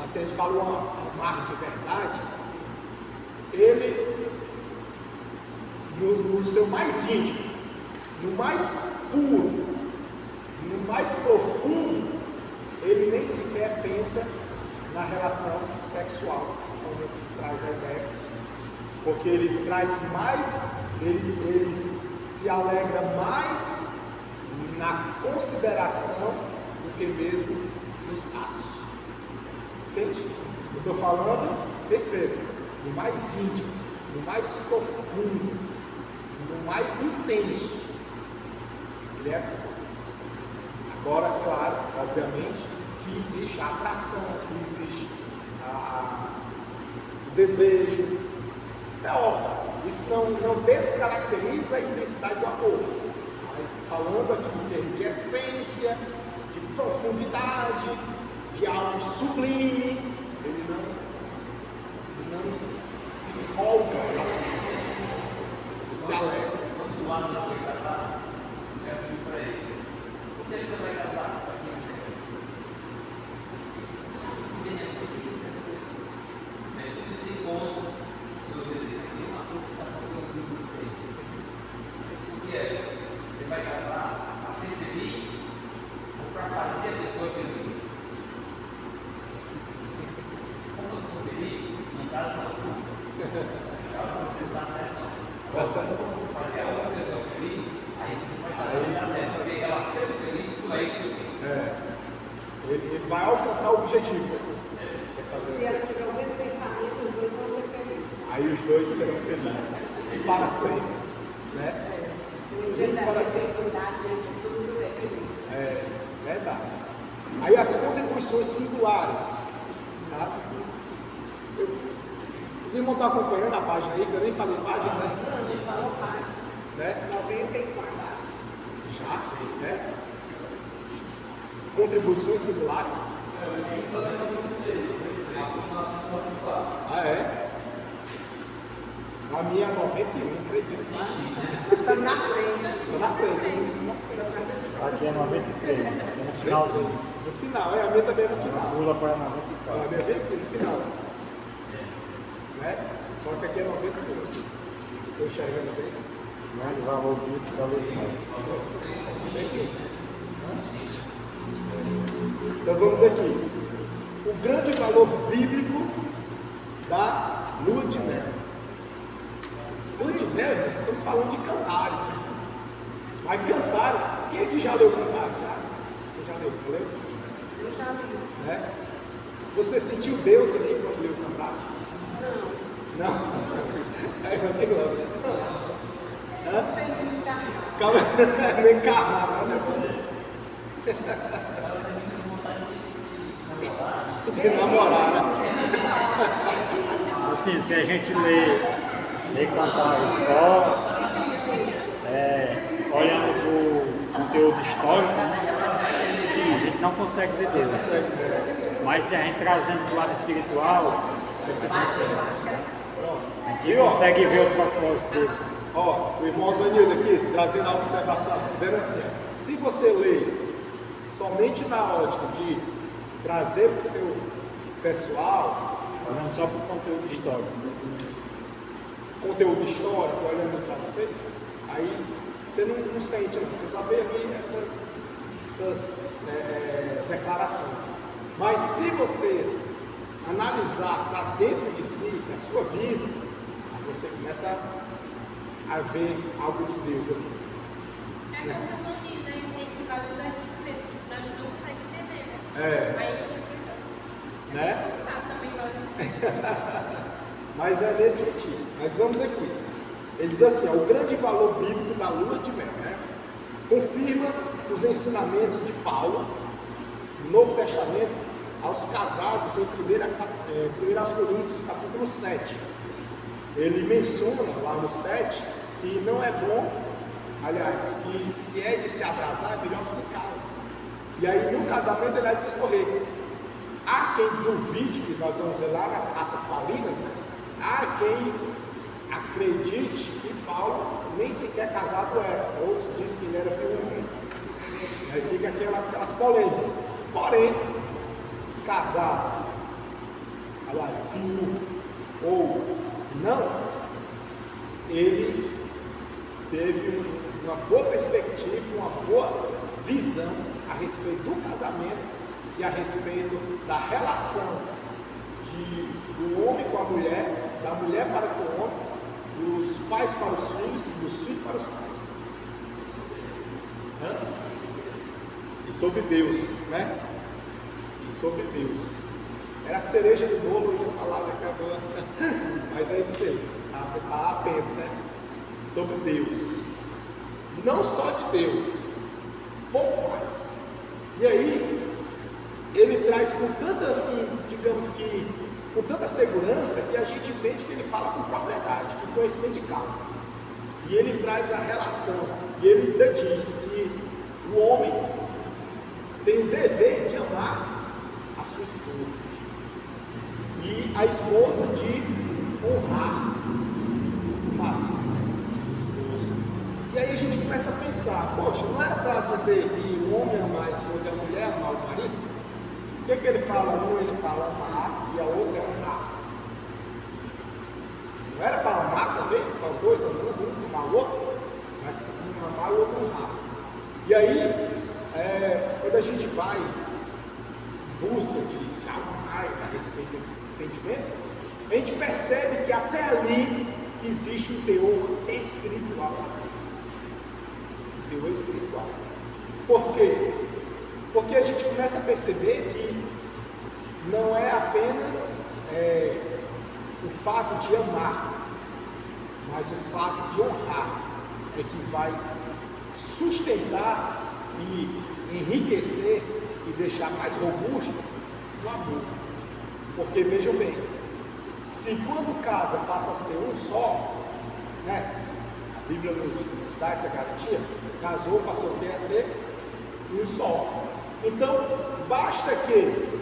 assim, a gente fala um amar de verdade, ele, no seu mais íntimo, no mais puro, no mais profundo, ele nem sequer pensa na relação sexual, como traz a ideia, porque ele traz mais, ele se alegra mais na consideração do que mesmo nos atos. Entende? Eu estou falando, perceba, no mais íntimo, no mais profundo, no mais intenso. Ele é assim. Agora, claro, obviamente, que existe a atração, que existe o desejo. Isso é óbvio. Isso não descaracteriza a intensidade do amor. Mas falando aqui em termos de essência, de profundidade, de algo sublime, ele não se folga, ele se alegra. Quando o Adam foi casar, eu pedi para ele: por que você vai casar? Tudo se encontra no desejo. Tem uma coisa que está falando com você. Isso que é: você vai casar para ser feliz ou para fazer a pessoa feliz? Como eu sou feliz, não casa não. Caso você não dá certo, não. Agora, como você fazer a outra pessoa feliz, aí você vai dar certo. Porque ela sendo feliz, tudo é isso. Ele vai alcançar o objetivo. Se ela tiver o mesmo pensamento, os dois vão ser felizes. Aí os dois serão felizes. E para sempre. Né? Felizes para sempre. Diante de tudo é feliz. É verdade. Aí as contribuições singulares. Tá? Os irmãos estão acompanhando a página aí, que eu nem falei página, né? Não, ele falou página. Né? 94. Já, né? Contribuições singulares. Ah, é? A minha é 91, acredito. Nós estamos na frente. Estou na frente, vocês estão na frente. Aqui é 93, é no finalzinho. No final, a minha também é no final. Pula para A 94. minha é bem aqui no final. Né? Só que aqui é 91. Estou enxergando bem. Grande valor bíblico da luz nova. Bem aqui. Então vamos aqui. O grande valor bíblico da lua de mel. Lua de mel, estamos falando de Cantares. Né? Mas Cantares, quem é que já leu Cantares? Quem já leu? Leu? Eu já li. Né? Você sentiu Deus ali quando leu Cantares? Não. Não? É igual que logo, né? Hã? Tem que encarnar. Calma, nem carnal, né? De namorar, né? Assim, se a gente lê Cantares só olhando para o conteúdo histórico, né, a gente não consegue ver Deus. Mas se a gente trazendo para o lado espiritual, a gente consegue ver o propósito dele. Ó, o irmão Zanildo aqui, trazendo a observação, dizendo assim, ó, se você lê somente na ótica de trazer para o seu pessoal, Olhando só para o conteúdo histórico. conteúdo histórico, olhando para você, aí você não sente, você só vê ali essas declarações. Mas se você analisar para dentro de si, da sua vida, aí você começa a ver algo de Deus ali. É como eu diz, a gente tem que validar de Deus, senão a gente não consegue entender, né? É, Aí, né? tá, também validar. Mas é nesse sentido. Mas vamos aqui. Ele diz assim, ó, o grande valor bíblico da lua de mel, né? Confirma os ensinamentos de Paulo, no Novo Testamento, aos casados, em 1 aos Coríntios, capítulo 7. Ele menciona lá no 7 que não é bom, aliás, que se é de se abrasar, é melhor que se case. E aí no casamento ele vai discorrer. Há quem duvide, que nós vamos ver lá nas cartas paulinas, né? Há quem acredite que Paulo nem sequer casado era. Outros dizem que ele era viúvo. Aí fica aquelas polêmicas. Porém, casado aliás, viúvo, ou não, ele teve uma boa perspectiva, uma boa visão a respeito do casamento e a respeito da relação do homem com a mulher, da mulher para com o homem, dos pais para os filhos e dos filhos para os pais. E sobre Deus, né? E sobre Deus. Era a cereja do bolo, eu ia falar daqui a pouco, mas é isso mesmo, está atento, né? Sobre Deus. Não só de Deus, pouco mais. E aí, ele traz com tanta, assim, digamos que, com tanta segurança, que a gente entende que ele fala com propriedade, com conhecimento de causa. E ele traz a relação, e ele ainda diz que o homem tem o dever de amar a sua esposa. E a esposa de honrar o marido, o esposo. E aí a gente começa a pensar, poxa, não era para dizer que o homem amar a esposa e a mulher amar o marido? O que ele fala? Um ele fala amar e a outra é honrar. Não era para amar também? Ficar os dois amando, um amar o outro? Mas um amar e o outro honrar. E aí, quando a gente vai em busca de algo mais a respeito desses entendimentos, a gente percebe que até ali existe um teor espiritual na coisa. Um teor espiritual. Por quê? Porque a gente começa a perceber que não é apenas o fato de amar, mas o fato de honrar é que vai sustentar e enriquecer e deixar mais robusto o amor. Porque vejam bem, se quando casa passa a ser um só, né? A Bíblia nos dá essa garantia, casou, passou a ser um só. Então, basta que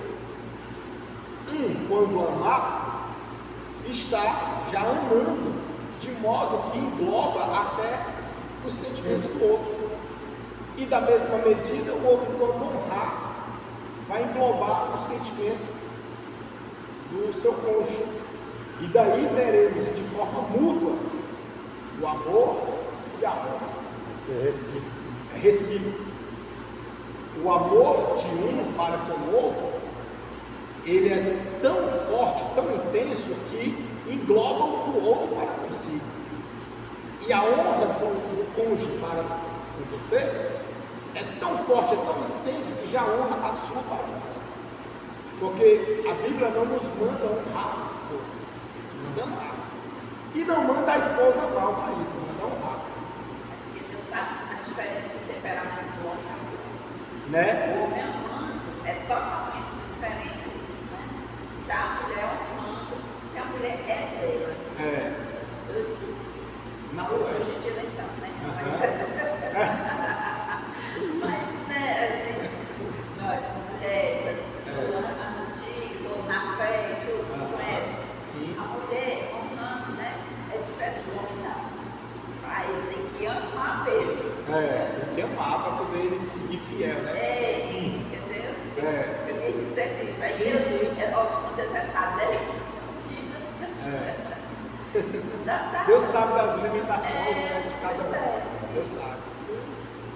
quando amar, está já amando, de modo que engloba até os sentimentos do outro. E da mesma medida, o outro, quando honrar, vai englobar o sentimento do seu cônjuge. E daí teremos de forma mútua o amor e a honra. Isso é recíproco. É recíproco. O amor de um para com o outro, ele é tão forte, tão intenso, que engloba o do outro para consigo. E a honra do cônjuge para com você é tão forte, é tão intenso, que já honra a sua para com ela. Porque a Bíblia não nos manda honrar as esposas, manda amar. E não manda a esposa amar o marido, manda honrar. Porque Deus sabe a diferença do temperamento do homem e da mulher. Né? O homem amando é totalmente diferente, né? Já a mulher honrando, que a mulher é dela. É. Na Hoje em dia nem tanto, né? Mas né, a gente, mulheres, antigas, ou na fé e tudo, conhece? Sim. A mulher honrando, né? É diferente do homem, não. Aí ele tem que amar ele. Tem que amar para poder ele seguir fiel, né? É isso, entendeu? Eu ia dizer isso. Aí Sim, Deus, sim. quando Deus é sábio, Deus sabe das limitações, né, de cada pois é. um. Deus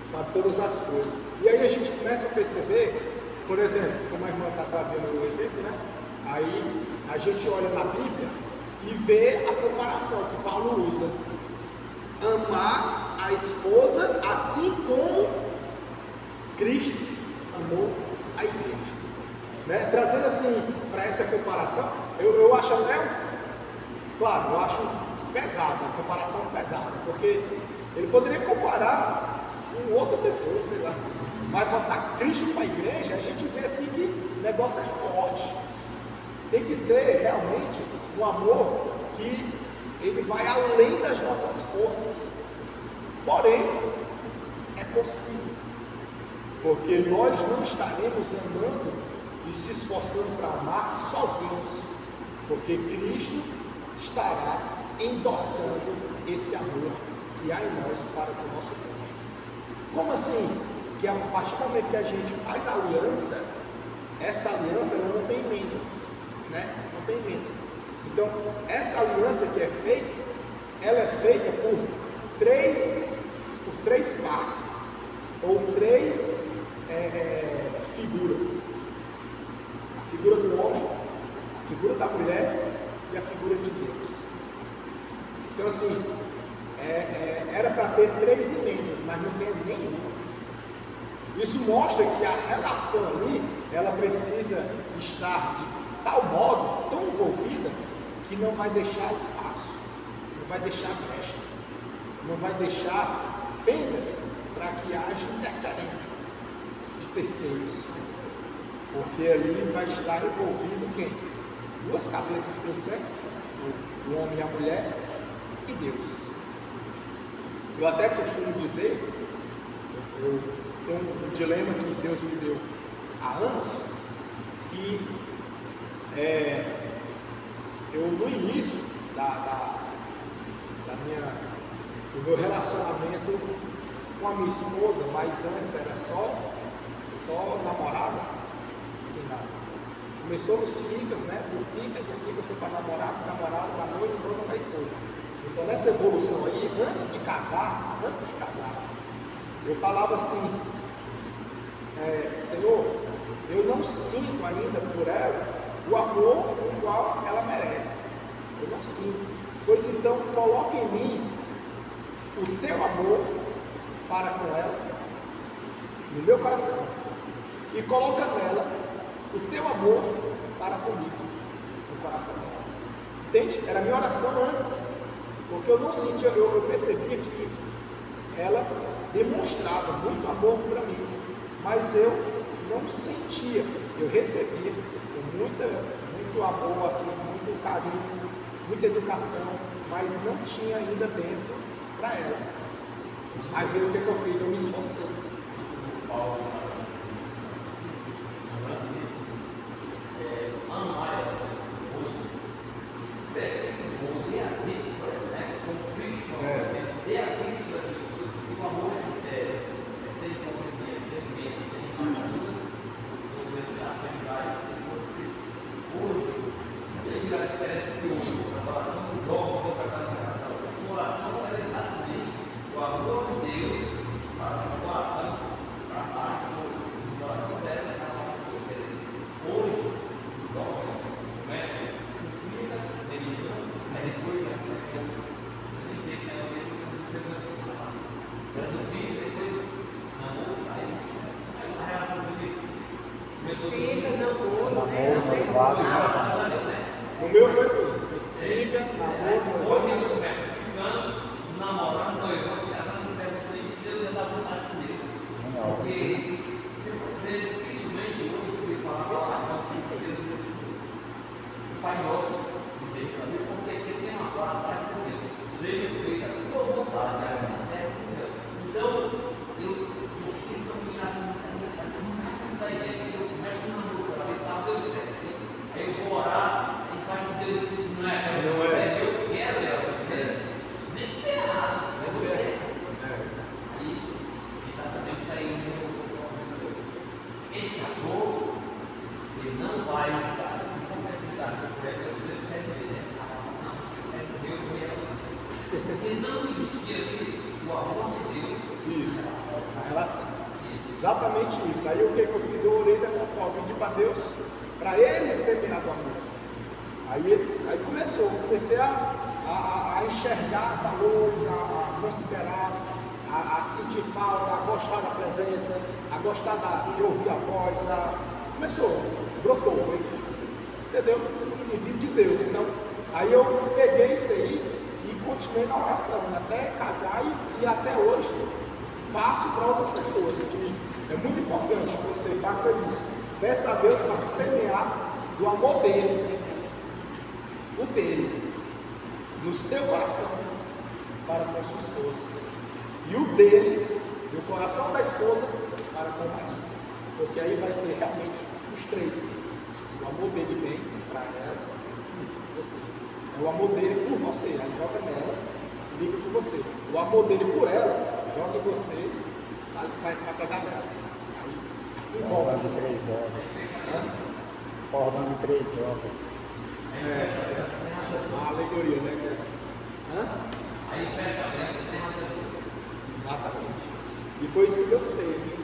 sabe todas as coisas. E aí a gente começa a perceber, por exemplo, como a irmã está trazendo o exemplo, né? Aí a gente olha na Bíblia e vê a comparação que Paulo usa. Amar a esposa assim como Cristo amou a igreja. Né? Trazendo assim para essa comparação, eu acho até, claro, eu acho pesada, a comparação pesada, porque ele poderia comparar com outra pessoa, sei lá, mas botar Cristo para a igreja, a gente vê assim que o negócio é forte. Tem que ser realmente um amor que ele vai além das nossas forças. Porém, é possível, porque nós não estaremos amando e se esforçando para amar sozinhos, porque Cristo estará endossando esse amor que há em nós para com o nosso cônjuge. Como assim? Que a partir do momento que a gente faz a aliança, essa aliança ela não tem emendas, né? Não tem tem emenda. Então, essa aliança que é feita, ela é feita por três partes, ou três figuras. A figura do homem, a figura da mulher e a figura de Deus. Então assim, era para ter 3 emendas, mas não tem nenhuma. Isso mostra que a relação ali, ela precisa estar de tal modo, tão envolvida, que não vai deixar espaço, não vai deixar brechas, não vai deixar fendas para que haja interferência de terceiros. Porque ali vai estar envolvido quem? 2 cabeças pensantes, o homem e a mulher, e Deus. Eu até costumo dizer, eu tenho um dilema que Deus me deu há anos, que eu no início do meu relacionamento com a minha esposa, mas antes era só namorada, assim, começou nos ficas, né? Do fica foi para namorado, para noivo, para esposa. Então nessa evolução aí, antes de casar, eu falava assim, Senhor, eu não sinto ainda por ela o amor igual ela merece. Eu não sinto. Pois então coloque em mim o teu amor para com ela, no meu coração, e coloca nela o teu amor para comigo, no coração dela. Entende? Era a minha oração antes, porque eu não sentia, eu percebia que ela demonstrava muito amor para mim, mas eu não sentia. Eu recebia com muito amor, assim, muito carinho, muita educação, mas não tinha ainda dentro para ela. Mas aí o que eu fiz? Eu me esforcei. O meu foi assim, fica, namoro, namorando, noivando, já está me perguntando se Deus dá vontade de Deus. Porque você dificilmente ouve falar a oração que Deus o Pai Nosso de Deus para mim, porque tem uma palavra dizendo, seja feita a tua vontade, assim na terra como no céu. Então, eu tenho que caminhar da igreja, eu começo a namorar, tá, Deus certo. Aí eu vou orar, e faz que Deus disse, não é eu quero, nem que é errado, mas eu quero. Aí, exatamente aí, ele casou, ele não vai se conversar com ele sempre, né? Não, sempre Deus foi ela. Porque não existia aqui o amor de Deus. Isso, a relação. Exatamente isso. Aí o que eu fiz? Eu orei dessa forma, pedi para Deus, para Ele semear do amor. Aí comecei a enxergar valores, a considerar, a sentir falta, a gostar da presença, a gostar de ouvir a voz. Brotou, entendeu? Assim, vindo de Deus. Então, aí eu peguei isso aí e continuei na oração, até casar e até hoje passo para outras pessoas. Que é muito importante que você faça isso. Peça a Deus para semear do amor dele, o dele, no seu coração, para com sua esposa, e o dele, no coração da esposa, para com o marido, porque aí vai ter realmente os 3. O amor dele vem para ela e você. O amor dele por você, aí joga nela, liga por você. O amor dele por ela, joga em você, vai pegar nela. Aí envolve-se. Cordão de 3 dobras. sabedoria, né? Hã? Aí fecha a bênção sem sabedoria. Exatamente. E foi isso que Deus fez, hein?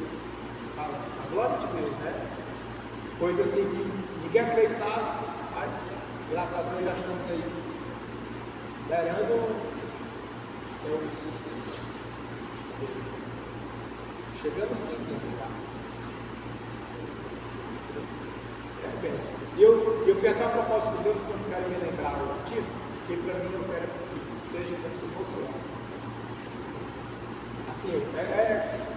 A glória de Deus, né? Coisa assim que ninguém acreditava, mas graças a Deus já estamos aí liberando chegando aos 15 anos já. É bênção. E eu fui até a propósito com Deus que eu não quero me lembrar o motivo, porque para mim eu quero que seja como se fosse ontem. Assim,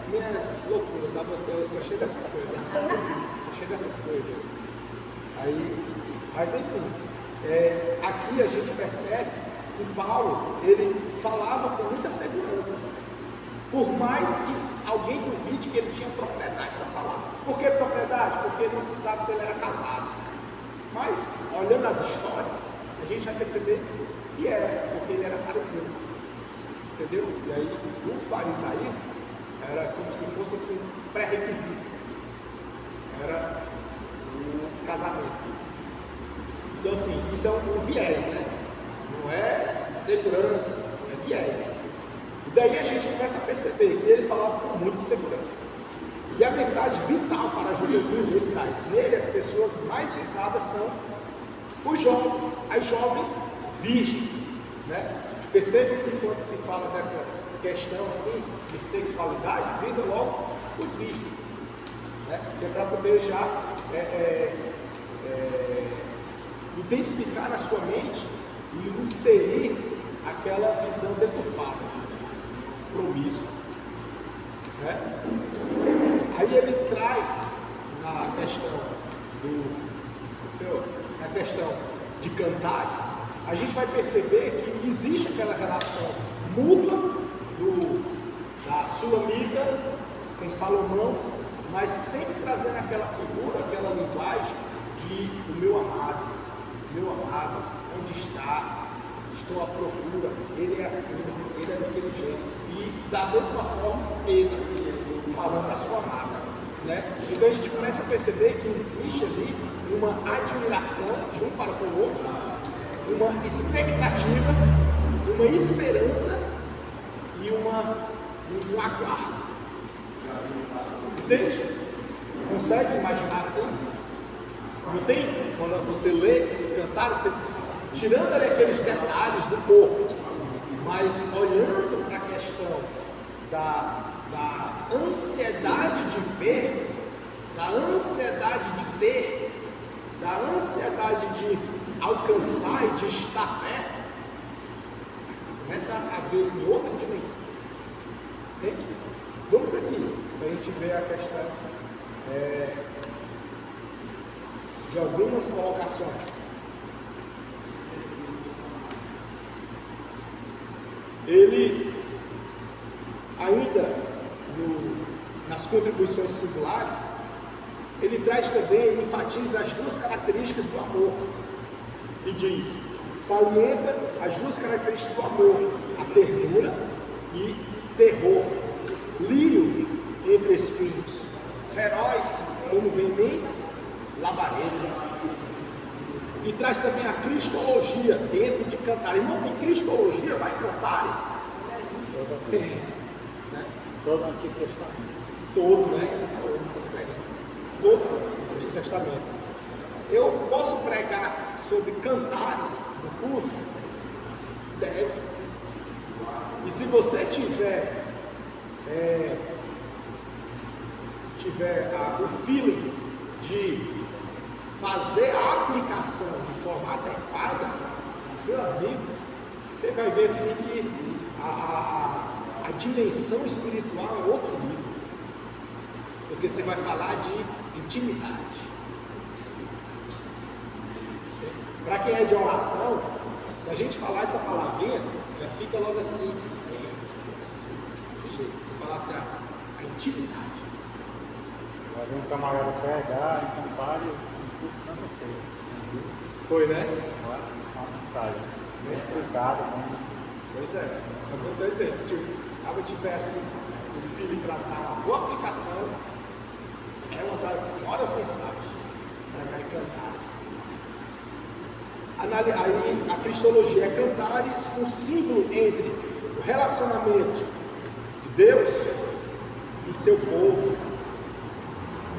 minhas loucuras, eu sou cheio dessas coisas. Sou cheio dessas coisas. Aí, mas enfim, aqui a gente percebe que Paulo, ele falava com muita segurança. Por mais que alguém duvide que ele tinha propriedade para falar. Por que propriedade? Porque não se sabe se ele era casado. Mas, olhando as histórias, a gente vai perceber que era, porque ele era fariseu. Entendeu? E aí, o farisaísmo era como se fosse assim, um pré-requisito. Era o casamento. Então, assim, isso é um viés, né? Não é segurança, é viés. E daí a gente começa a perceber que ele falava com muita segurança. E a mensagem vital para a juventude ele traz. Nele, as pessoas mais visadas são os jovens, as jovens virgens, né? Percebam que quando se fala dessa questão assim, de sexualidade, visa logo os virgens, né? Que é para poder já intensificar na sua mente e inserir aquela visão deturpada, promíscua, né? Aí ele traz na questão de cantares, a gente vai perceber que existe aquela relação mútua da Sulamita com Salomão, mas sempre trazendo aquela figura, aquela linguagem de o meu amado, onde está? Estou à procura, ele é assim, ele é daquele jeito. E da mesma forma, Pedro, falando da sua amada, né? Então a gente começa a perceber que existe ali uma admiração de um para com o outro, uma expectativa, uma esperança e um aguardo. Entende? Consegue imaginar assim? Não tem? Quando você lê Cantares, você tirando ali aqueles detalhes do corpo, mas olhando para a questão da ansiedade de ver, da ansiedade de ter, da ansiedade de alcançar e de estar perto, você começa a ver em outra dimensão. Entende? Vamos aqui, para a gente ver a questão de algumas colocações. Ele, ainda nas contribuições singulares, ele traz também, ele enfatiza as duas características do amor. E diz, salienta as duas características do amor, a ternura e terror, lírio entre espinhos, feroz como veementes labaredas. E traz também a cristologia dentro de Cantares. Não tem cristologia, vai em Cantares. Todo o Antigo Testamento. Todo, né? Todo o Antigo Testamento. Eu posso pregar sobre Cantares no culto? Deve. E se você tiver o feeling de fazer a aplicação de forma adequada, meu amigo, você vai ver assim que a dimensão espiritual é outro nível, porque você vai falar de intimidade. Para quem é de oração, se a gente falar essa palavrinha, já fica logo assim, desse jeito, você fala assim, a intimidade. Vai vir um camarada pregar em Cantares, em culto Santa Ceia. Foi, né? Uma mensagem. Explicado como. Pois é, só que eu dizer, se eu tivesse o filho para dar uma boa aplicação, é uma das senhoras mensagens para cá em Cantares. Aí a cristologia é cantares, um símbolo entre o relacionamento de Deus e seu povo.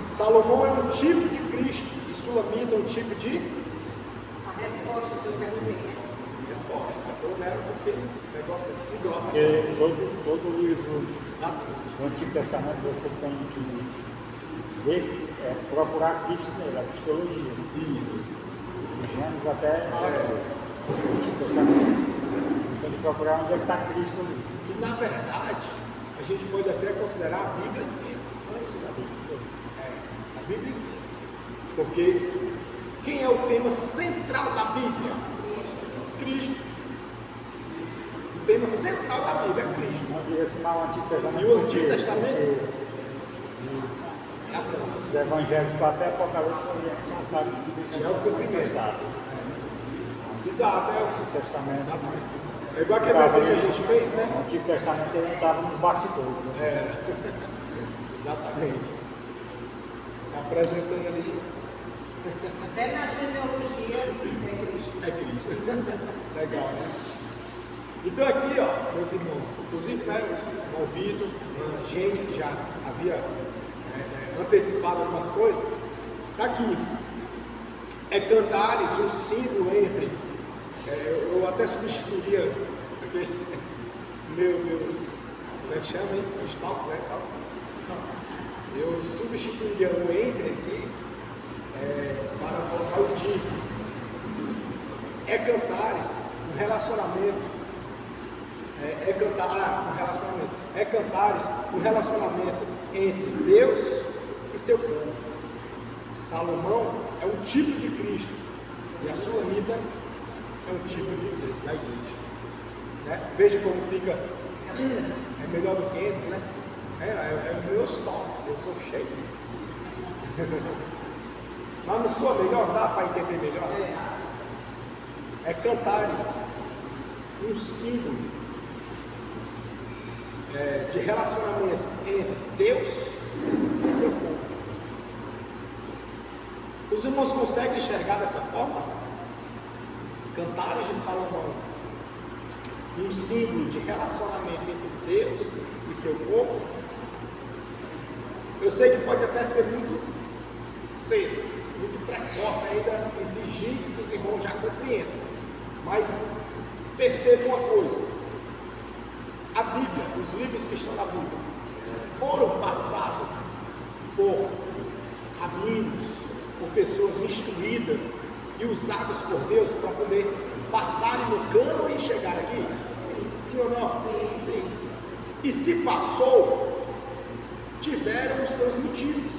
Salomão é um tipo de Cristo e Sulamita é um tipo de A resposta que eu perguntei. resposta. Eu lembro porque o negócio é grosso. Porque todo livro Exatamente. do Antigo Testamento você tem que ver, procurar Cristo nele, a cristologia. Isso. De Gênesis até Malaquias. O Antigo Testamento. Você tem que procurar onde é que está Cristo ali. E na verdade, a gente pode até considerar a Bíblia inteira. A Bíblia inteira. Porque quem é o tema central da Bíblia? Cristo. O tema central da Bíblia é Cristo. Não diria assim o Antigo Testamento. E o Antigo Testamento? Os evangelhos até Apocalipse a gente já sabe que Cristo Já é o seu primeiro. manifestado. Exato, O Antigo Testamento. é igual aquele desenho que a gente fez, né? O Antigo Testamento ele estava nos bastidores. Né? Exatamente. Se apresentando ali, Até na genealogia é Cristo. é Cristo. Legal, né? Então aqui, ó, meus irmãos, inclusive, né, o irmão Vitor, a Gênia, que já havia antecipado algumas coisas, está aqui. É cantares, um símbolo entre, eu até substituiria aquele, meus, como é que chama, hein? Os talks, né? Eu substituiria o entre aqui para colocar o de. É cantares, um relacionamento. É cantares, um relacionamento entre Deus e seu povo. Salomão é um tipo de Cristo e a Sulamita é um tipo da igreja. Né? Veja como fica. É melhor do que entre, né? É os meus toques, eu sou cheio disso. Mas não sou melhor, dá para entender melhor assim? É cantares, um símbolo de relacionamento entre Deus e seu povo. Os irmãos conseguem enxergar dessa forma? Cantares de Salomão, um símbolo de relacionamento entre Deus e seu povo. Eu sei que pode até ser muito cedo, muito precoce ainda exigir que os irmãos já compreendam, mas percebam uma coisa: a Bíblia, os livros que estão na Bíblia, foram passados por rabinos, por pessoas instruídas e usadas por Deus para poder passarem no cano e chegar aqui? Sim ou não? Sim. E se passou, tiveram os seus motivos.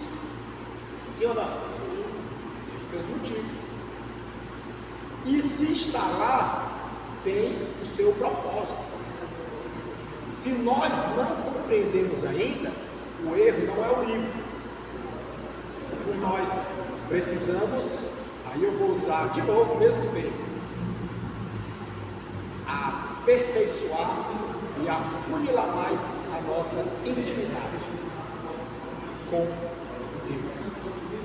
Sim ou não? Tem os seus motivos. E se está lá, tem o seu propósito. Se nós não compreendemos ainda, o erro não é o livro. Nós precisamos, aí eu vou usar de novo o mesmo termo, aperfeiçoar e afunilar mais a nossa intimidade com Deus.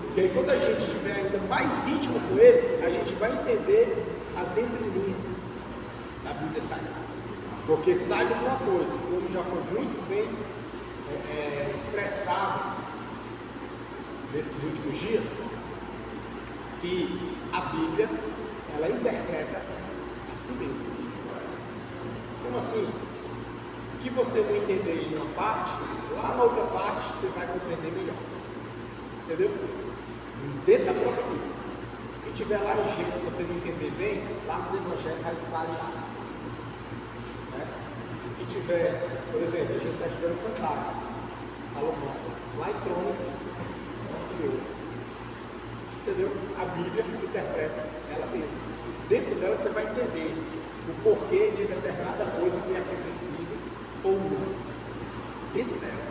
Porque aí, quando a gente estiver ainda mais íntimo com Ele, a gente vai entender as entrelinhas da Bíblia Sagrada. Porque saiba uma coisa, como já foi muito bem expressado nesses últimos dias, que a Bíblia, ela interpreta a si mesma. Como assim? O que você não entender em uma parte, lá na outra parte você vai compreender melhor. Entendeu? Dentro da própria Bíblia. Quem tiver lá em Gênesis, se você não entender bem, lá nos Evangelhos vai variar. Né? Quem tiver, por exemplo, a gente está estudando Cantares, Salomão, lá em Crônicas, entendeu? A Bíblia interpreta ela mesma. Dentro dela você vai entender o porquê de determinada coisa ter acontecido ou não. Dentro dela.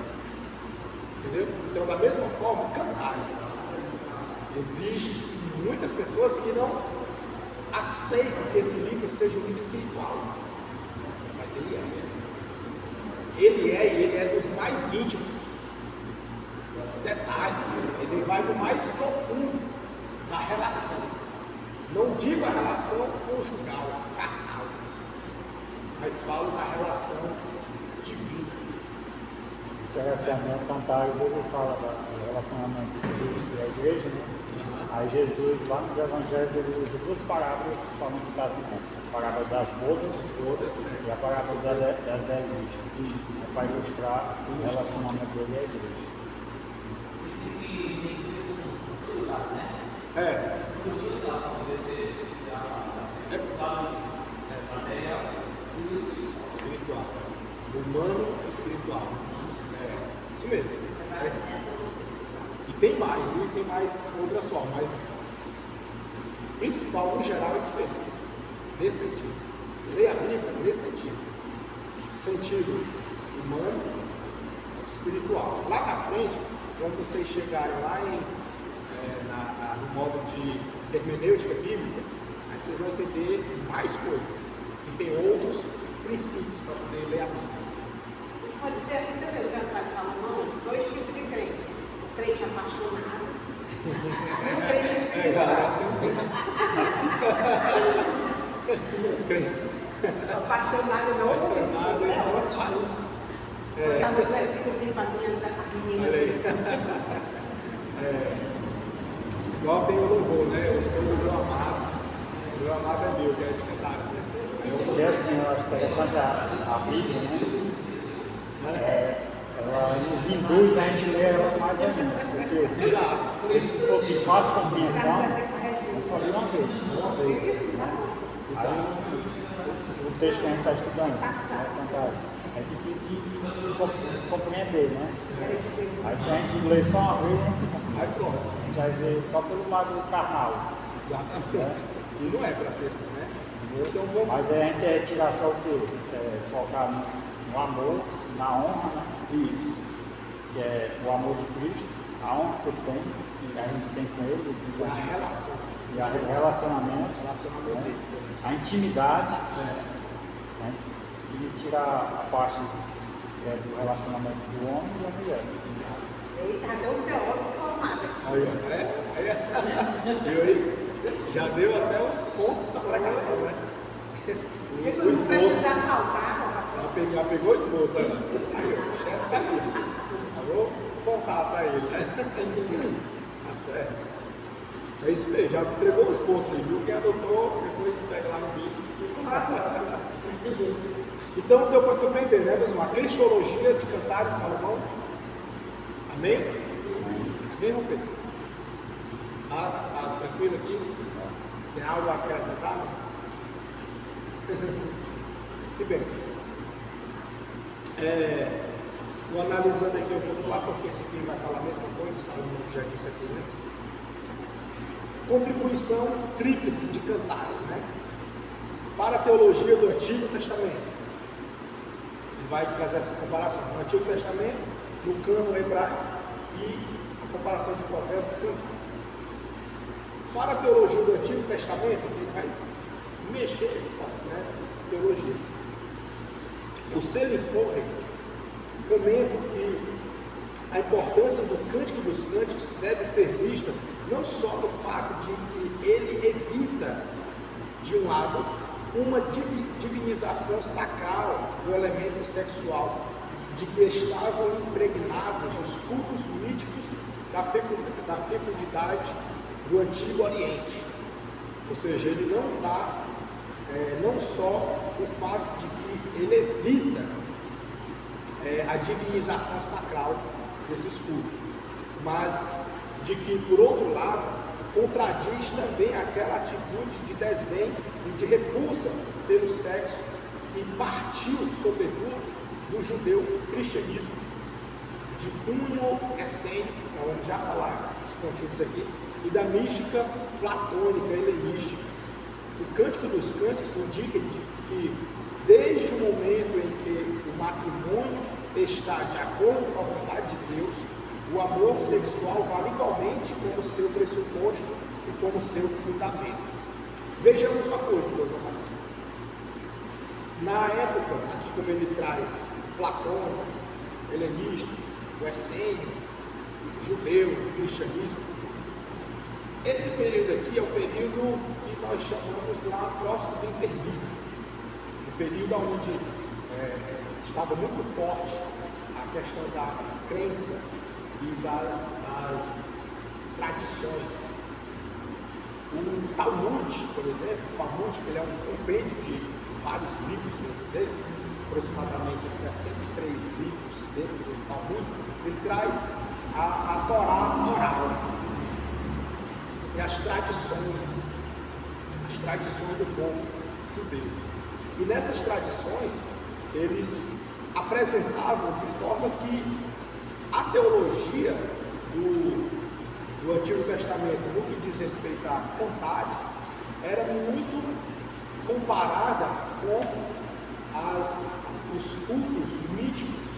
Entendeu? Então, da mesma forma, Cantares. Existem muitas pessoas que não aceitam que esse livro seja um livro espiritual. Mas ele é. Ele é dos mais íntimos. Detalhes, ele vai no mais profundo da relação Não digo a relação conjugal, carnal, mas falo da relação divina. Interessante, né? Cantares ele fala do relacionamento de Cristo e a igreja, né? Aí Jesus, lá nos evangelhos, ele usa duas parábolas falando do casamento. A parábola das bodas e a parábola das 10 virgens. Isso. É para ilustrar o relacionamento dele e a igreja. Espiritual. Humano e espiritual. Isso mesmo. E tem mais, viu? Tem mais outras formas, mas principal, no geral, é isso mesmo. Nesse sentido. Leia a Bíblia nesse sentido. Sentido humano, espiritual. Lá na frente, quando vocês chegarem lá no modo de hermenêutica bíblica, aí vocês vão entender mais coisas. E tem outros princípios para poder ler a Bíblia. Pode ser assim também, o Cantar de Salomão, dois tipos de crente. O crente apaixonado e o crente espiritual. Apaixonado não precisa, é ótimo. Botar uns versículos para a menina. Olha aí. Igual tem o louvor, né? Eu sou o meu amado. O meu amado é meu, que é de Cantares, né? E assim, eu acho interessante a Bíblia, né? Ela nos induz a gente ler ela mais ainda, porque se fosse de fácil compreensão, a gente só lê uma vez, né? O texto que a gente está estudando, é difícil de compreender, né? Aí se a gente ler só uma vez, a gente vai ver só pelo lado carnal. Exatamente. Né? E não é para ser assim, né? Então, mas a gente é tirar só o quê? Focar no amor, na honra, né? Isso. Que é o amor de Cristo, a honra que ele tem, e a gente tem com ele, E a relação. e o relacionamento, Relacionamento deles. a intimidade, né? E tirar a parte do relacionamento do homem e da mulher. Exato. Ele está dando teórico formado. Aí, já deu até os pontos da pregação, né? O Não precisa esboço. faltar, Já pegou o esboço, né? Aí, o chefe tá ali. Vou contar para ele, né? Tá certo. É isso mesmo, já pegou o esboço aí, viu? Quem adotou, depois pega lá no vídeo. Então, deu para compreender, né, pessoal? A cristologia de Cantares de Salomão. Amém? Amém, João Pedro? Tá tranquilo aqui? Tem algo a acrescentar? Que bênção. Vou analisando aqui um pouco lá, porque esse aqui vai falar a mesma coisa, o Salomão já disse aqui antes. Contribuição tríplice de Cantares, né? Para a teologia do Antigo Testamento. Ele vai trazer essa comparação no Antigo Testamento, no cânon hebraico e a comparação de Provérbios e Cantares. Para a teologia do Antigo Testamento, ele vai mexer, né? Teologia. O Seliforre comenta que a importância do Cântico dos Cânticos deve ser vista não só no fato de que ele evita, de um lado, uma divinização sacral do elemento sexual, de que estavam impregnados os cultos míticos da fecundidade do Antigo Oriente. Ou seja, ele não dá, não só o fato de que ele evita a divinização sacral desses cultos, mas de que, por outro lado, contradiz também aquela atitude de desdém e de repulsa pelo sexo que partiu, sobretudo, do judeu cristianismo, de cunho essênico, nós vamos já falar os pontinhos aqui, e da mística platônica, helenística. O Cântico dos Cânticos indica que, desde o momento em que o matrimônio está de acordo com a vontade de Deus, o amor sexual vale igualmente como seu pressuposto e como seu fundamento. Vejamos uma coisa, meus amados. Na época, aqui como ele traz Platão, helenístico, o essênio, judeu, cristianismo, esse período aqui é o período que nós chamamos lá próximo do interbíblico, o período onde estava muito forte a questão da crença e das tradições. O Talmud, por exemplo, o Talmud, ele é um compêndio de vários livros dentro dele, aproximadamente 63 livros dentro do Talmud. Ele traz a Torá oral e as tradições do povo judeu. E nessas tradições, eles apresentavam de forma que a teologia do Antigo Testamento, no que diz respeito a cantares, era muito comparada com os cultos míticos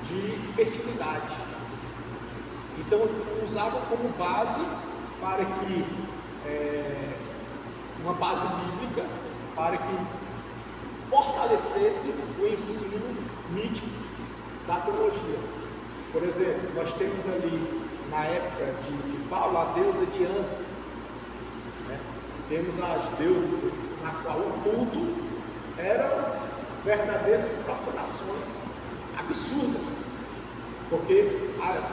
de fertilidade. Então, usavam como base para que uma base bíblica para que fortalecesse o ensino mítico da teologia. Por exemplo, nós temos ali na época de Paulo a deusa Diana, né? Temos as deusas na qual o culto eram verdadeiras profanações absurdas, porque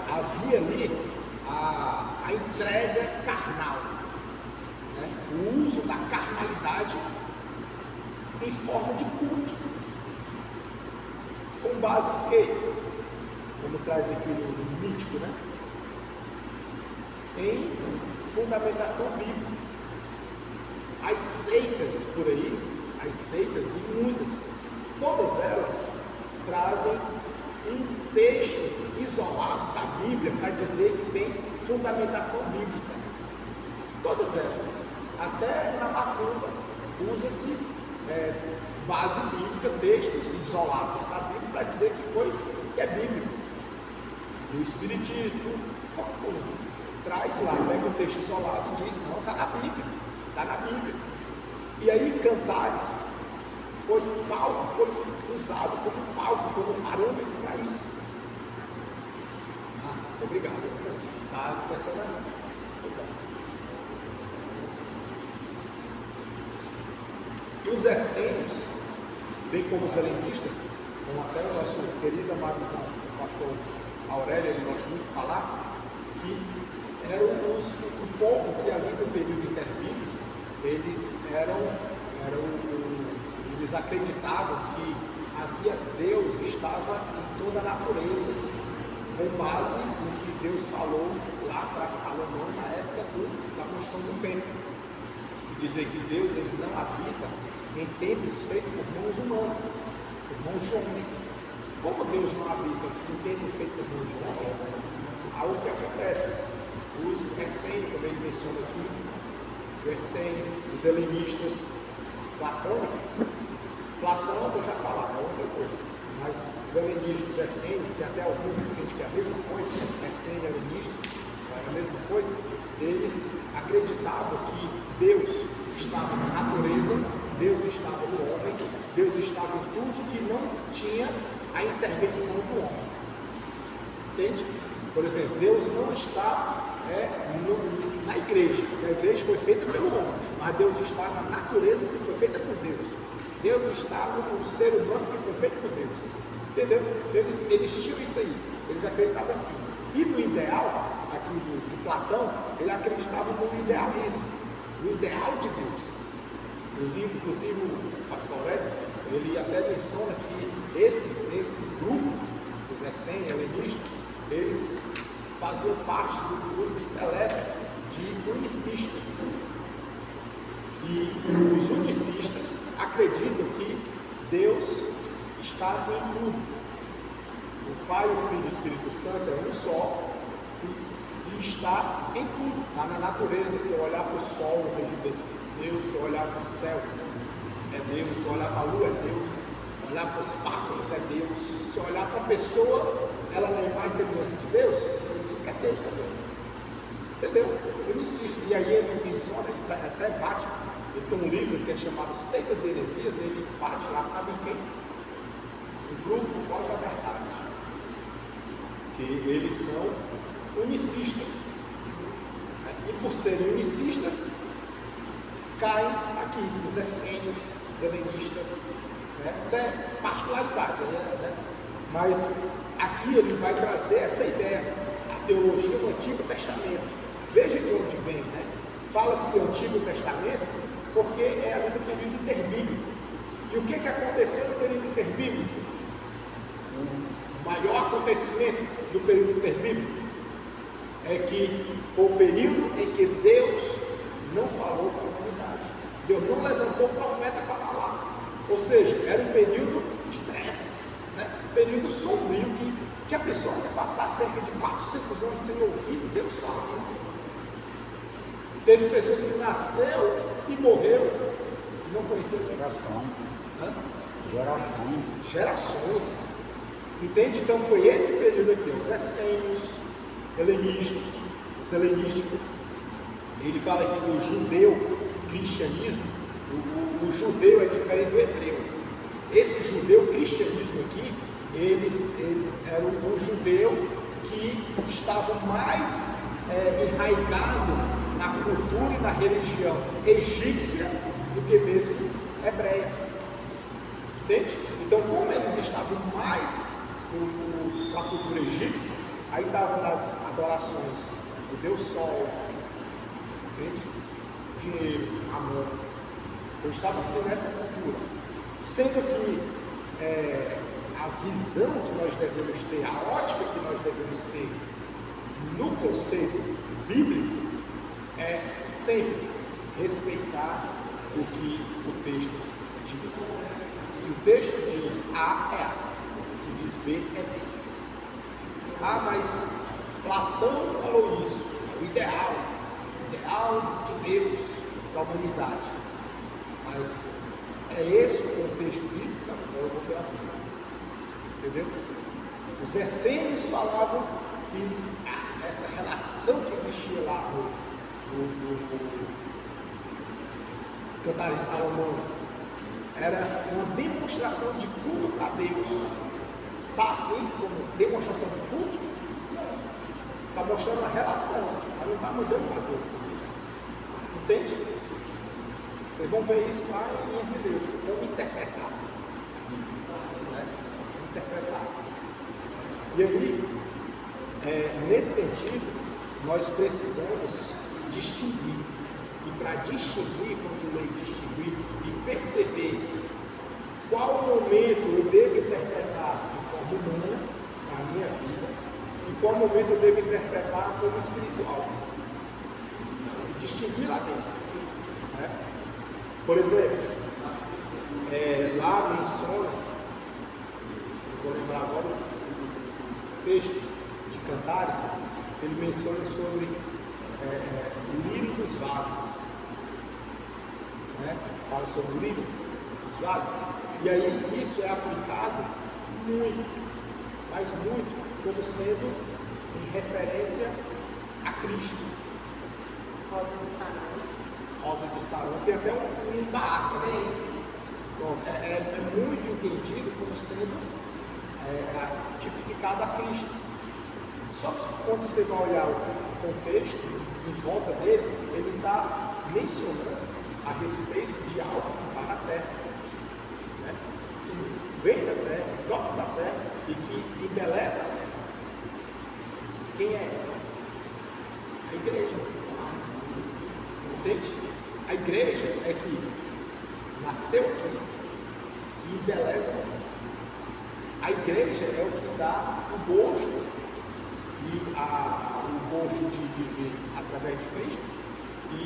havia ali a entrega carnal, né? O uso da carnalidade em forma de culto, com base em quê? Como traz aqui no mítico, né? Em fundamentação bíblica. As seitas por aí, as seitas e muitas, todas elas trazem um texto isolado da Bíblia para dizer que tem fundamentação bíblica. Todas elas. Até na macumba usa-se base bíblica, textos isolados da Bíblia para dizer que é bíblico. No Espiritismo, traz lá, pega um texto isolado e diz, não, está na Bíblia, está na Bíblia. E aí cantares foi usado como palco, como parâmetro para isso. Obrigado. Está começando a... E os essênios, bem como os helenistas, como até o nosso querido amado pastor Aurélio, ele gosta muito de falar, que eram o povo que ali no período interbíblico, eles eles acreditavam que Deus estava em toda a natureza, com base no que Deus falou lá para Salomão na época da construção do templo. Dizer que Deus ele não habita em templos feitos por mãos humanas, por mãos de homem. Como Deus não habita em templo feito por mãos de homem, algo que acontece. Os essênios, como ele menciona aqui, o essênio, os helenistas, Platão eu vou já falar, é outra coisa. Mas os helenistas, os essênios, que até alguns entendem que é a mesma coisa, essênio e helenista, é a mesma coisa, eles acreditavam que Deus estava na natureza, Deus estava no homem, Deus estava em tudo que não tinha a intervenção do homem. Entende? Por exemplo, Deus não está na igreja, porque a igreja foi feita pelo homem, mas Deus está na natureza que foi feita por Deus. Deus está no ser humano que foi feito por Deus. Entendeu? Eles tinham isso aí, eles acreditavam assim. E no ideal, aqui de Platão, ele acreditava no idealismo, no ideal de Deus. Inclusive o pastor Aurélio, ele até menciona que esse grupo, os essênios, helenistas, eles faziam parte do grupo seleto de unicistas. E os unicistas acreditam que Deus está em tudo. O Pai, o Filho e o Espírito Santo é um só e está em tudo. Está na natureza. Se eu olhar para o sol, eu vejo Deus. Se eu olhar para o céu, é Deus. Se eu olhar para a lua, é Deus. Se eu olhar para os pássaros, é Deus. Se eu olhar para a pessoa, ela não é mais semelhança de Deus, ele diz que é Deus também. Entendeu? Eu insisto. E aí ele menciona, ele até bate. Ele tem um livro que é chamado Seitas e Heresias, ele bate lá, sabe quem? O grupo Voz da Verdade. Que eles são unicistas. E por serem unicistas, caem aqui, os essênios, os helenistas, né? Isso é particularidade, né? Mas aqui ele vai trazer essa ideia, a teologia do Antigo Testamento. Veja de onde vem, né? Fala-se Antigo Testamento porque é ali do período interbíblico. E o que aconteceu no período interbíblico? O maior acontecimento do período interbíblico é que foi o período em que Deus não falou com a humanidade. Deus não levantou profeta para falar. Ou seja, era um período de trevas, né? Um período sombrio que a pessoa se passar cerca de 400 anos sem ouvir Deus falar. Teve pessoas que nasceram e morreram e não conheceram gerações. Entende? Então foi esse período aqui, os essênios, os helenísticos. Ele fala aqui do judeu, cristianismo. O judeu é diferente do hebreu. Esse judeu cristianismo aqui, ele era o judeu que estava mais enraizado na cultura e na religião egípcia do que mesmo hebreia. Entende? Então, como eles estavam mais com a cultura egípcia, aí estavam nas adorações do Deus Sol, entende? Dinheiro, amor. Eu estava assim nessa cultura. Sendo que a visão que nós devemos ter, a ótica que nós devemos ter no conceito bíblico é sempre respeitar o que o texto diz. Se o texto diz A, é A. Se diz B, é B. Ah, mas Platão falou isso. O ideal de Deus para a humanidade. Mas é esse o contexto bíblico? Então eu vou pela Bíblia. Entendeu? Os essênios falavam que essa relação que existia lá no Cantares de Salomão era uma demonstração de culto para Deus. Está assim como demonstração de culto? Não. Está mostrando a relação, mas não está mandando fazer. Entende? Vocês vão ver isso lá em Hebreus, como interpretar. Né? Interpretar. E aí, nesse sentido, nós precisamos distinguir. E para distinguir, quando eu leio distinguir e perceber qual momento eu devo interpretar de forma humana na minha vida e qual momento eu devo interpretar como espiritual. E distinguir lá dentro. Né? Por exemplo, lá menciona, vou lembrar agora o texto de Cantares, ele menciona sobre o lírio dos vales, né? Fala sobre o lírio dos vales, e aí isso é aplicado muito, mas muito, como sendo em referência a Cristo. Rosa de Saron. Rosa de Saron, tem até um hino da arca, né? Bom, é muito entendido como sendo tipificado a Cristo. Só que quando você vai olhar o contexto em volta dele, ele está mencionando a respeito de algo que está na terra, né? Que vem da terra, toca da terra e que embeleza a terra. Quem é ela? A igreja. Entende? A igreja é que nasceu aqui e embeleza a terra. A igreja é o que dá o gosto e o gosto de viver através de Cristo, e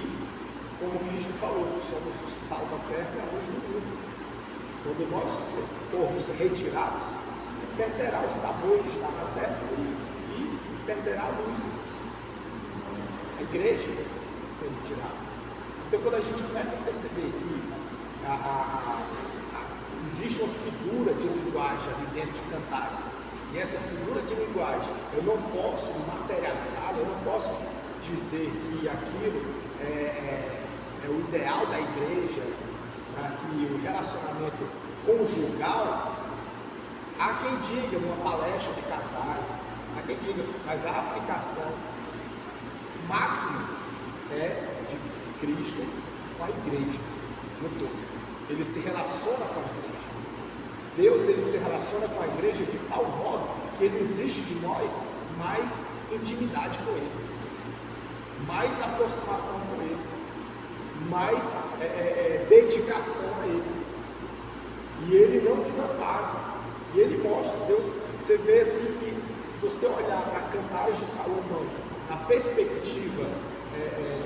como Cristo falou, somos o sal da terra e a luz do mundo. Quando nós formos retirados, perderá o sabor de estar na terra e perderá a luz. A igreja sendo tirada. Então, quando a gente começa a perceber que existe uma figura de linguagem ali dentro de Cantares, e essa figura de linguagem, eu não posso materializá-la, eu não posso dizer que aquilo é o ideal da igreja, para que o relacionamento conjugal, há quem diga numa palestra de casais, há quem diga, mas a aplicação máxima é de Cristo com com a igreja no todo. Ele se relaciona com a igreja. Deus, ele se relaciona com a igreja de tal modo que ele exige de nós mais intimidade com ele, mais aproximação com ele, mais dedicação a ele. E ele não desampara. E ele mostra, Deus, você vê assim que se você olhar para Cantares de Salomão, na perspectiva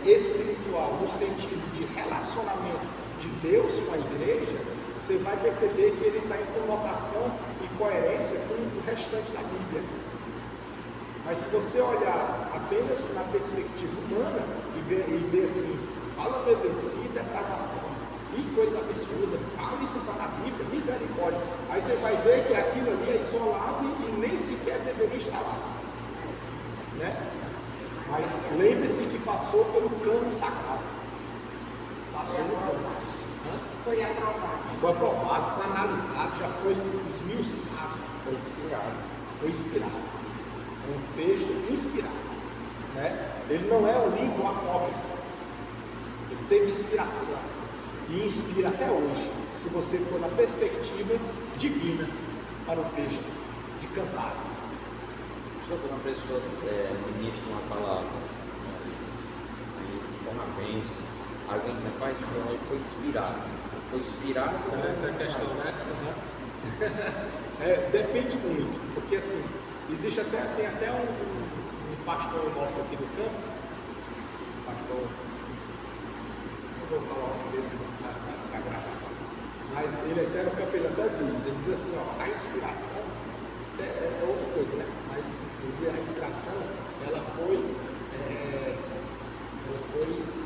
espiritual, no sentido de relacionamento de Deus com a igreja, você vai perceber que ele está em conotação e coerência com o restante da Bíblia. Mas se você olhar apenas na perspectiva humana e ver assim, fala meu Deus, que depravação, que coisa absurda, isso está na Bíblia, misericórdia. Aí você vai ver que aquilo ali é isolado e nem sequer deveria estar lá. Né? Mas lembre-se que passou pelo cano sagrado. Passou no cano. Foi aprovado. Foi aprovado, foi analisado, já foi esmiuçado. Foi inspirado. Foi inspirado. É um texto inspirado. Né? Ele não é um livro apócrifo. Ele teve inspiração. E inspira até hoje, se você for na perspectiva divina para o texto de Cantares. Quando uma pessoa ministra uma palavra e uma bênção, alguém diz, rapaz, ele foi inspirado. Foi inspirado. Essa é a questão, né? Depende muito, porque assim, existe tem até um pastor nosso aqui no campo, pastor, não vou falar o nome dele para gravar, mas ele até no campo, ele até diz assim, ó, a inspiração é outra coisa, né? Mas a inspiração, ela foi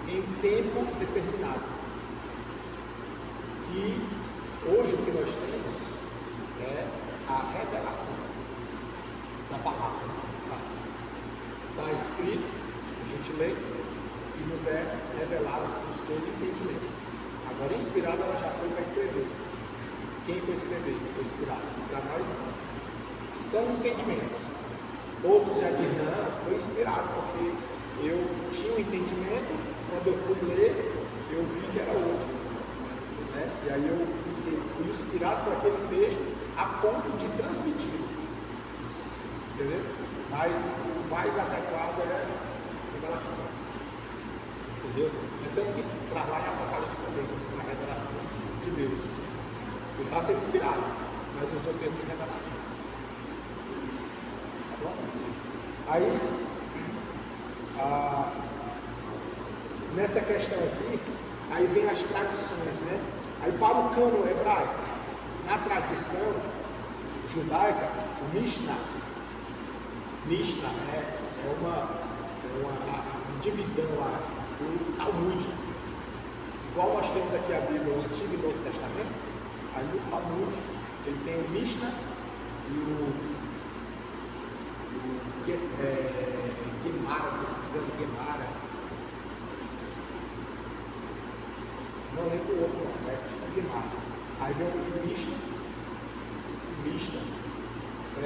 em tempo determinado. E hoje o que nós temos é a revelação da palavra. Está escrito, a gente lê e nos é revelado o seu entendimento. Agora, inspirado, ela já foi para escrever. Quem foi escrever? Foi inspirado. Para nós, não. São entendimentos. Outros já dizem, não, foi inspirado, porque eu tinha um entendimento, quando eu fui ler, eu vi que era outro. Né? E aí eu fui inspirado por aquele texto a ponto de transmitir. Entendeu? Mas o mais adequado é a revelação. Entendeu? Então que para lá em Apocalipse também, como se na revelação de Deus. Ele está sendo inspirado, mas usou o termo de revelação. Tá bom? Aí, nessa questão aqui, aí vem as tradições, né? Aí para o cano hebraico, na tradição judaica, o Mishnah é uma divisão lá do Talmud. Igual nós temos aqui a Bíblia, o Antigo e o Novo Testamento, aí no Talmud ele tem o Mishnah e o Gemara, se não me engano, Gemara. Não lembro o outro não, é tipo Gemara. Aí vem o Mishnah. O Mishnah é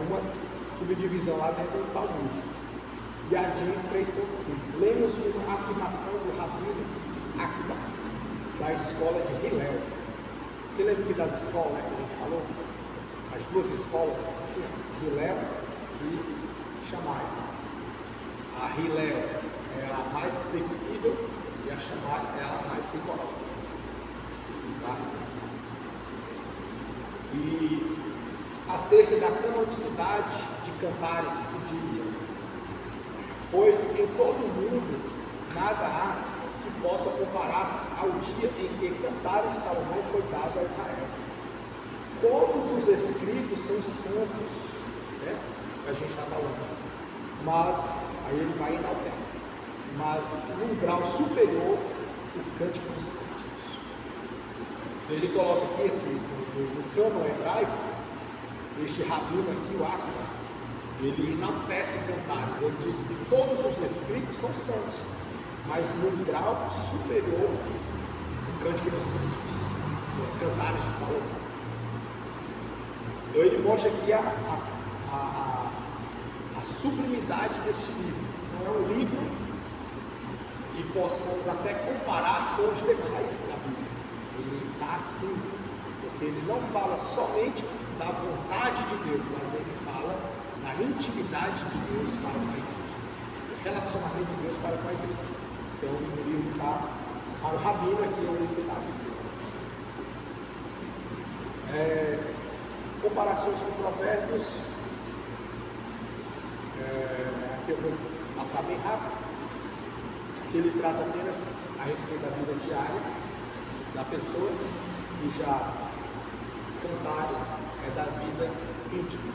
uma subdivisão lá dentro do Talmud. E a DIN 3.5. Lemos uma afirmação do Rabino Akiba, da escola de Hillel. Porque lembra que das escolas, né, que a gente falou? As duas escolas, Hillel e Shammai. A Hillel é a mais flexível e a Shammai é a mais rigorosa. Tá? E acerca da canonicidade de Cantares, que diz: pois em todo o mundo nada há que possa comparar-se ao dia em que Cantares de Salomão foi dado a Israel. Todos os escritos são santos, né? Que a gente está falando. Mas, aí ele vai e enaltece. Mas num grau superior, o Cântico dos Cânticos. Ele coloca aqui no cânon hebraico, este rabino aqui, o Akiba, ele enaltece Cantares. Ele diz que todos os escritos são santos, mas num grau superior do Cântico dos Cânticos, Cantares de Salomão. Então ele mostra aqui a sublimidade deste livro. Não é um livro que possamos até comparar com os demais da Bíblia. Ele está assim, porque ele não fala somente da vontade de Deus, mas ele fala da intimidade de Deus para com a igreja, do relacionamento de Deus para com a igreja. Então o livro está, para o Rabino aqui, o livro está assim. Comparações com Provérbios, aqui eu vou passar bem rápido, que ele trata apenas a respeito da vida diária da pessoa, e já Cantares é da vida íntima.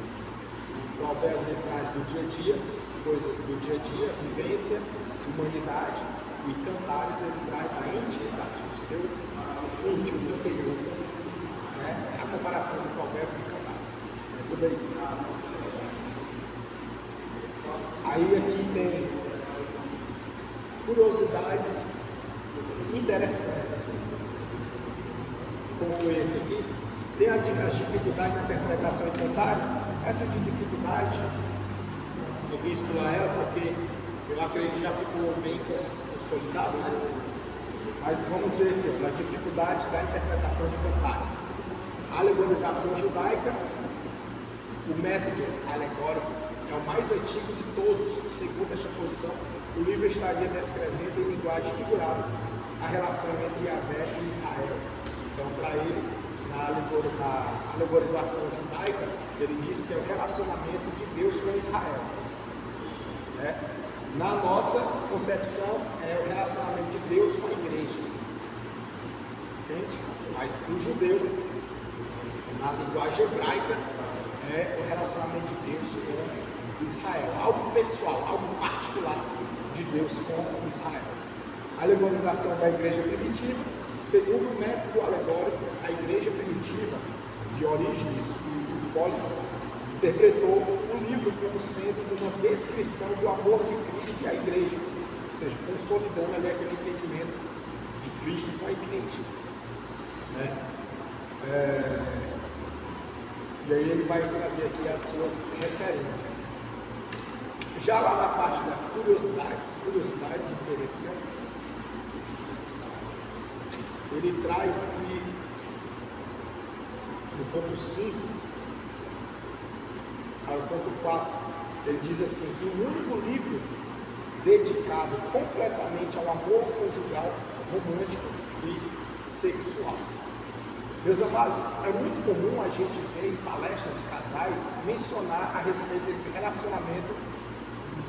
Provérbios ele traz do dia a dia, coisas do dia a dia, vivência, humanidade, e Cantares ele traz da intimidade, do seu íntimo, do interior. É a comparação de Provérbios e Cantares. Essa daí. Aí aqui tem curiosidades interessantes, como esse aqui. Tem as dificuldades na interpretação de Cantares. Essa de dificuldade eu quis pular ela porque eu acredito que já ficou bem consolidado, né? Mas vamos ver aqui, a dificuldade da interpretação de Cantares. A alegorização judaica, o método alegórico é o mais antigo de todos. Segundo esta posição, o livro estaria descrevendo em linguagem figurada a relação entre Yahvé e Israel. Então, para eles, na alegorização judaica, ele diz que é o relacionamento de Deus com Israel. Na nossa concepção, é o relacionamento de Deus com a igreja. Entende? Mas para o judeu, na linguagem hebraica, é o relacionamento de Deus com Israel. Algo pessoal, algo particular de Deus com Israel. A alegorização da igreja primitiva, segundo o método alegórico, a igreja primitiva, de Orígenes e Hipólito, interpretou o livro como sendo uma descrição do amor de Cristo e a igreja, ou seja, consolidando ali aquele entendimento de Cristo com a igreja. E aí ele vai trazer aqui as suas referências. Já lá na parte das curiosidades interessantes, ele traz que no ponto 5 ao ponto 4, ele diz assim, que o único livro dedicado completamente ao amor conjugal, romântico e sexual. Meus amados, é muito comum a gente ver em palestras de casais mencionar a respeito desse relacionamento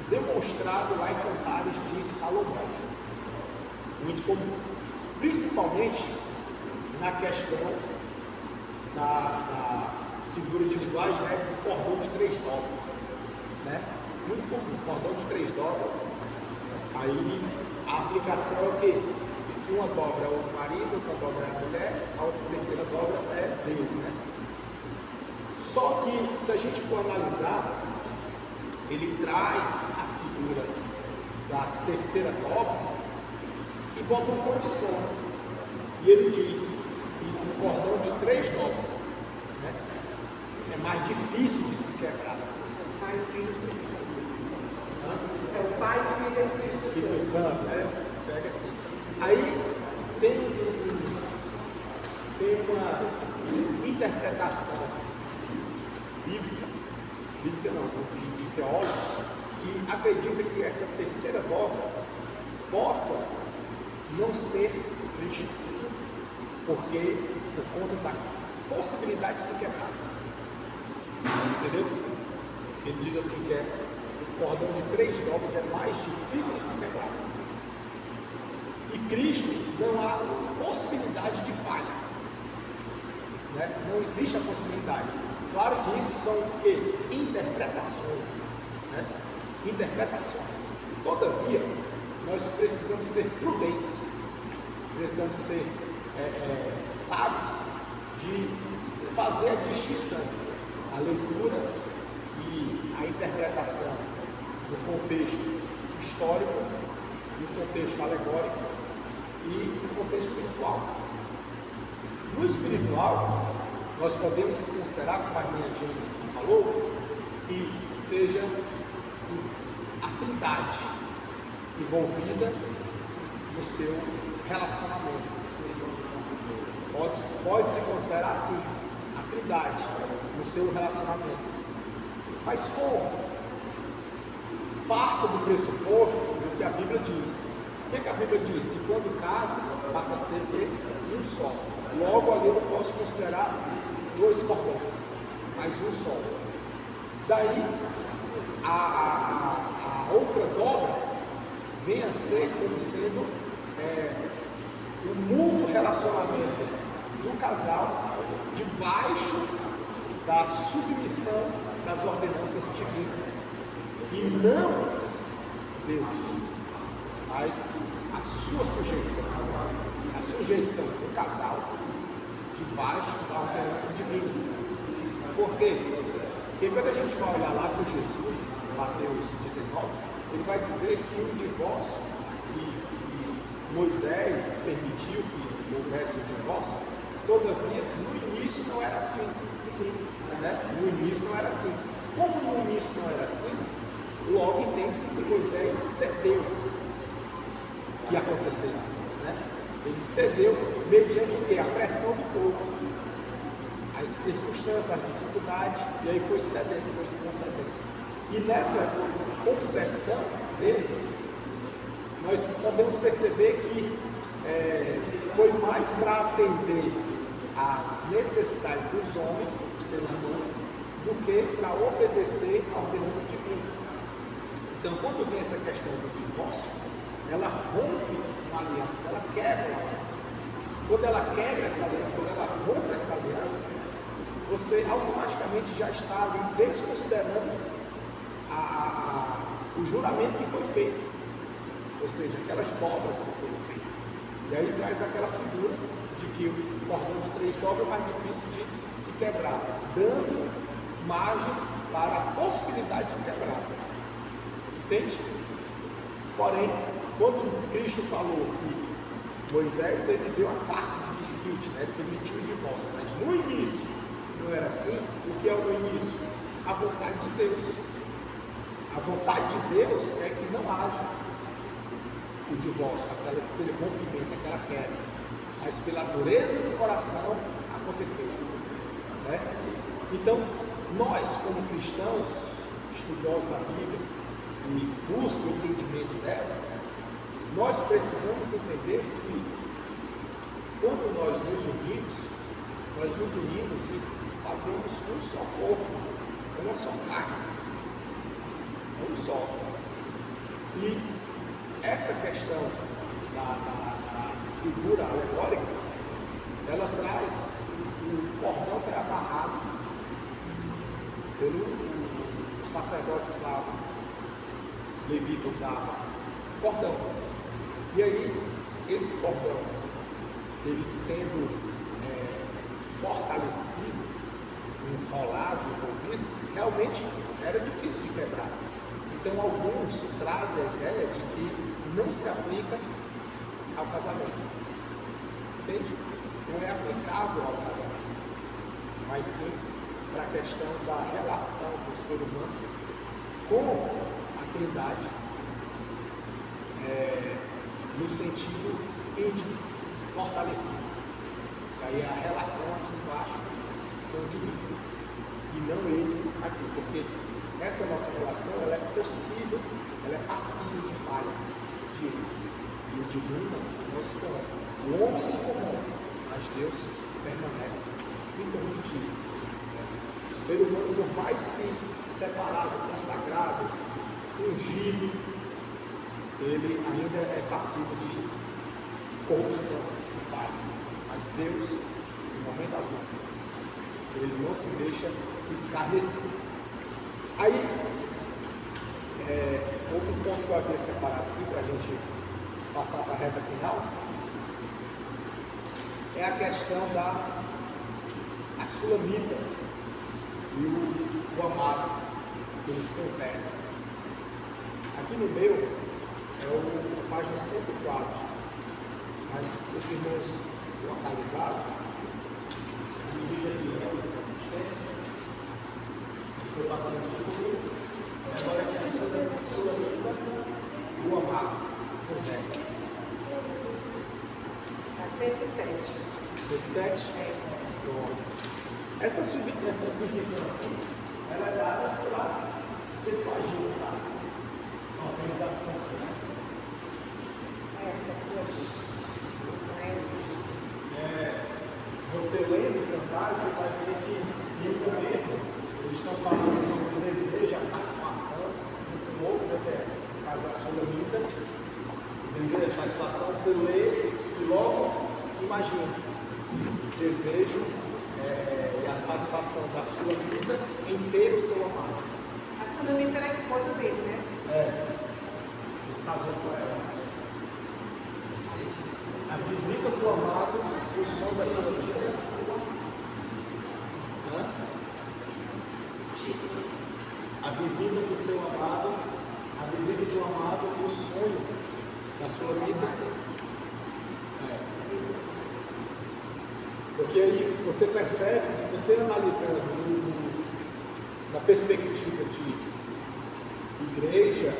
demonstrado lá em Cantares de Salomão. Muito comum. Principalmente na questão da figura de linguagem, do cordão de 3 dobras. Muito comum, cordão de 3 dobras. Aí a aplicação é o quê? Uma dobra é o marido, outra dobra é a mulher, a outra terceira dobra é Deus, Só que, se a gente for analisar, ele traz a figura da terceira dobra e bota uma condição. E ele diz que um cordão de 3 dobras é mais difícil de se quebrar. O Pai, o Filho e o Espírito Santo. É o Pai, o Filho e o Espírito Santo. Pega assim. Aí tem uma interpretação bíblica não, de teólogos, que acredita que essa terceira dobra possa não ser Cristo, porque por conta da possibilidade de se quebrar. Entendeu? Ele diz assim que o cordão de 3 dobras é mais difícil de se quebrar. E Cristo não há possibilidade de falha. Não existe a possibilidade. Claro que isso são interpretações. Interpretações. Todavia, nós precisamos ser prudentes, precisamos ser sábios de fazer a distinção, a leitura e a interpretação do contexto histórico, do contexto alegórico e do contexto espiritual. No espiritual, nós podemos considerar, como a irmã Jane falou, que seja a Trindade envolvida no seu relacionamento. Pode-se considerar assim, a trindade no seu relacionamento. Mas como? Parto do pressuposto do que a Bíblia diz. O que a Bíblia diz? Que quando casa, passa a ser um só. Logo ali eu não posso considerar dois cordões, mas um só. Daí, a outra dobra vem a ser como sendo o mútuo relacionamento do casal debaixo da submissão das ordenanças divinas. E não Deus, mas a sua sujeição, a sujeição do casal debaixo da ordenança divina. Por quê? Porque quando a gente vai olhar lá para Jesus, Mateus 19, ele vai dizer que um divórcio, e Moisés permitiu que houvesse um divórcio, todavia, no início não era assim. Né? No início não era assim. Como no início não era assim, logo entende-se que Moisés cedeu que acontecesse. Né? Ele cedeu mediante o quê? A pressão do povo, as circunstâncias, as dificuldades, e aí foi cedendo, foi concedendo. E nessa concessão dele, nós podemos perceber que foi mais para atender às necessidades dos homens, dos seres humanos, do que para obedecer à ordenança divina. Então, quando vem essa questão do divórcio, ela rompe uma aliança, ela quebra uma aliança. Quando ela quebra essa aliança, quando ela rompe essa aliança, você automaticamente já está ali desconsiderando o juramento que foi feito, ou seja, aquelas dobras que foram feitas. E aí traz aquela figura de que o cordão de 3 dobras é mais difícil de se quebrar, dando margem para a possibilidade de quebrar. Entende? Porém, quando Cristo falou que Moisés ele deu a parte de dispute, né? Ele permitiu o divórcio, mas no início não era assim. O que é o início? A vontade de Deus. A vontade de Deus é que não haja o divórcio, aquele rompimento, aquela queda. Mas pela dureza do coração aconteceu. Né? Então, nós como cristãos, estudiosos da Bíblia, e buscam o entendimento dela, nós precisamos entender que quando nós nos unimos e fazemos um só corpo, uma só carne, um só. E essa questão da figura alegórica, ela traz o cordão que era amarrado pelo sacerdote usava, levita usava cordão. E aí, esse cordão, ele sendo fortalecido, enrolado, envolvido, realmente era difícil de quebrar. Então, alguns trazem a ideia de que não se aplica ao casamento. Entende? Não é aplicável ao casamento, mas sim para a questão da relação do ser humano com a Trindade, no sentido íntimo, fortalecido. E aí a relação aqui embaixo com o divino, e não ele aqui, porque essa nossa relação ela é possível, ela é passível de falha, de erro. E o divino não se corrompe. O homem se corrompe, mas Deus permanece incorruptível. O ser humano, por mais que separado, consagrado, ungido, ele ainda é passivo de corrupção, de falha. Mas Deus, em momento algum, ele não se deixa escarnecer. Aí, outro ponto que eu havia separado aqui para a gente passar para a reta final é a questão da sulamita e o amado, que eles conversam. Aqui no meu é a página 104, mas os irmãos localizados, diz aqui, estou passando aqui, agora aqui a sulamita e o amado conversam. 107. 107? Pronto. Essa subdivisão aqui, ela é dada pela Septuaginta, tá? São organizações assim, né? Essa aqui. Você lendo o cantar, você vai ver que em um momento eles estão falando sobre o desejo, a satisfação, um outro, né, que é o caso da Sulamita, o desejo, a satisfação, você lê e logo imagina o desejo e a satisfação da Sulamita em ter o seu amado. A Sulamita era a esposa dele, né? Ele casou com ela. A visita do amado, o som da Sulamita. A visita do seu amado, a visita do amado, o sonho da sua vida. Porque aí você percebe que você analisando na perspectiva de igreja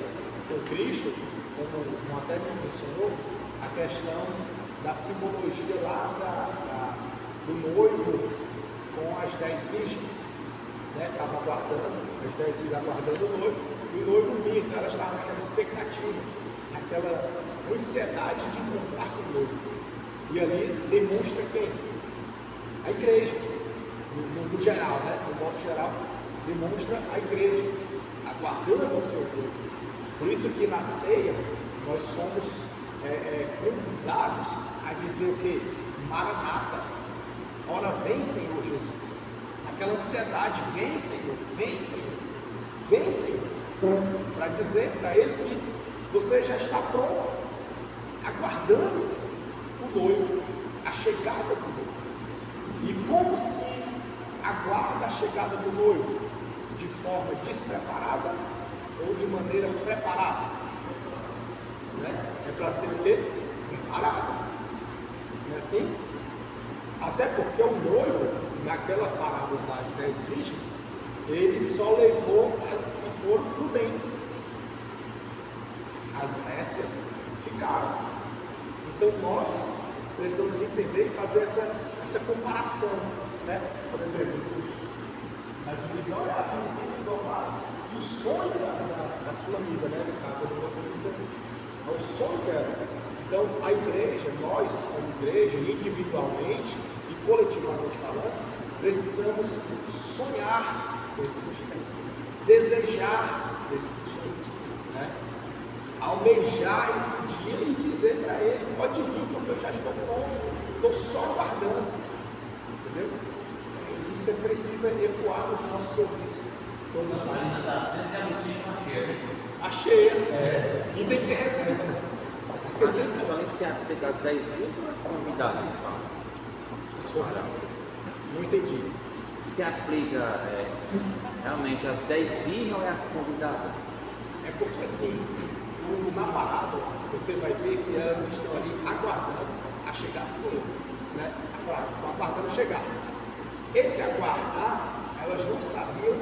com Cristo, como o até mencionou, a questão da simbologia lá do noivo com as 10 virgens. Estava aguardando, as 10 vezes aguardando o noivo, e o noivo vinha, então ela estava naquela expectativa, naquela ansiedade de encontrar com o noivo. E ali demonstra quem? A igreja, no geral, no modo geral, demonstra a igreja, aguardando o seu noivo. Por isso que na ceia nós somos convidados a dizer o quê? Maranata, ora vem Senhor Jesus. Aquela ansiedade, vem Senhor, vem Senhor, vem Senhor, para dizer para Ele que você já está pronto, aguardando o noivo, a chegada do noivo. E como se aguarda a chegada do noivo? De forma despreparada ou de maneira preparada? É para ser o quê? Preparada. Não é assim? Até porque o noivo, naquela parábola das 10 virgens, ele só levou as que foram prudentes. As nécias ficaram. Então nós precisamos entender e fazer essa comparação. Por exemplo, a divisão é a visita do amado e o sonho da Sulamita, no caso do Sulamita, é o sonho dela. Então a igreja, nós como igreja, individualmente e coletivamente falando, precisamos sonhar com esse dia, desejar esse dia, almejar esse dia e dizer para ele, pode vir, porque eu já estou pronto, estou só aguardando, entendeu? Isso precisa ecoar nos nossos ouvidos todos os dias. A cheia, e tem que ter reserva. Então, esse aplica às 10 mil convidados. Não entendi. Se aplica realmente às 10 virgens ou é às convidadas? É porque assim, na parábola, você vai ver que elas estão ali aguardando a chegada do noivo, aguardando chegar. Esse aguardar, elas não sabiam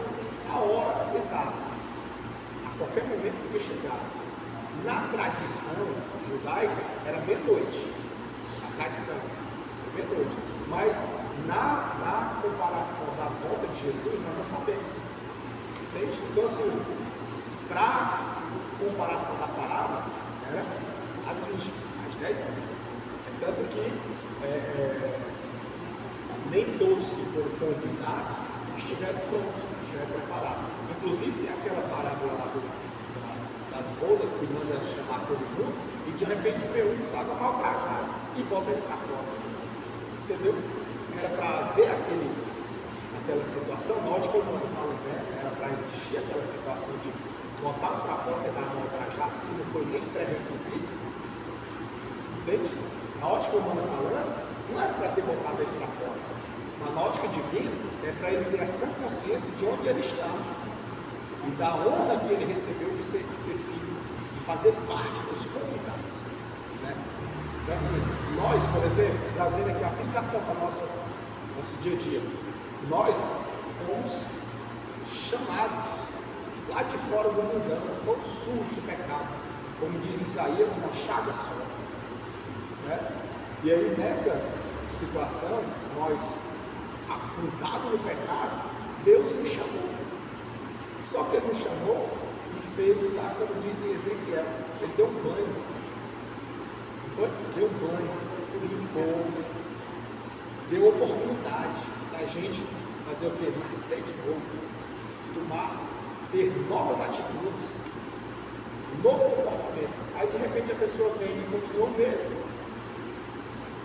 a hora exata. A qualquer momento podia chegar. Na tradição judaica, era meia-noite. A tradição, meia-noite. Mas na comparação da volta de Jesus, nós não sabemos. Entende? Então, assim, para comparação da parábola, as virgens, as 10 virgens. É tanto que nem todos que foram convidados estiveram prontos, estiveram preparados. Inclusive, tem aquela parábola lá das bodas que manda chamar todo mundo e de repente vê um que estava mal trajado e bota ele para fora. Entendeu? Era para ver aquela situação, na ótica humana, era para existir aquela situação de botar para fora que estava mal trajado, se não foi nem pré-requisito. Entende? Na ótica humana falando, não era para ter botado ele para fora. Mas na ótica divina, é para ele ter essa consciência de onde ele está e da honra que ele recebeu de ter sido, de fazer parte dos convidados. Então, assim, nós, por exemplo, trazendo aqui a aplicação para o nosso dia a dia, nós fomos chamados lá de fora do mundão, todos sujos de pecado, como diz Isaías, uma chaga só. E aí nessa situação, nós, afundados no pecado, Deus nos chamou. Só que Ele nos chamou e fez lá, como diz em Ezequiel, Ele deu um banho. Deu um banho, limpou, deu oportunidade da gente fazer o quê? Nascer de novo, ter novas atitudes, um novo comportamento. Aí de repente a pessoa vem e continua o mesmo.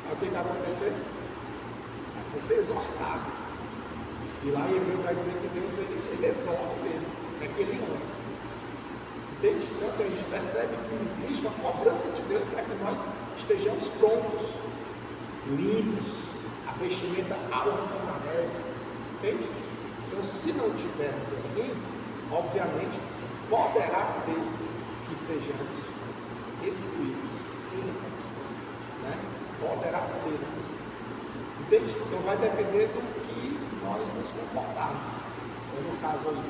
Aí o que vai acontecer? Vai ser exortado. E lá em Hebreus vai dizer que Deus ele exorta mesmo, é que Ele ama. Entende? Então assim, a gente percebe que existe uma cobrança de Deus para que nós estejamos prontos, limpos, a vestimenta alva como a neve. Entende? Então se não tivermos assim, obviamente poderá ser que sejamos excluídos. Né? Poderá ser. Entende? Então vai depender do que nós nos comportarmos. Então, no caso aí,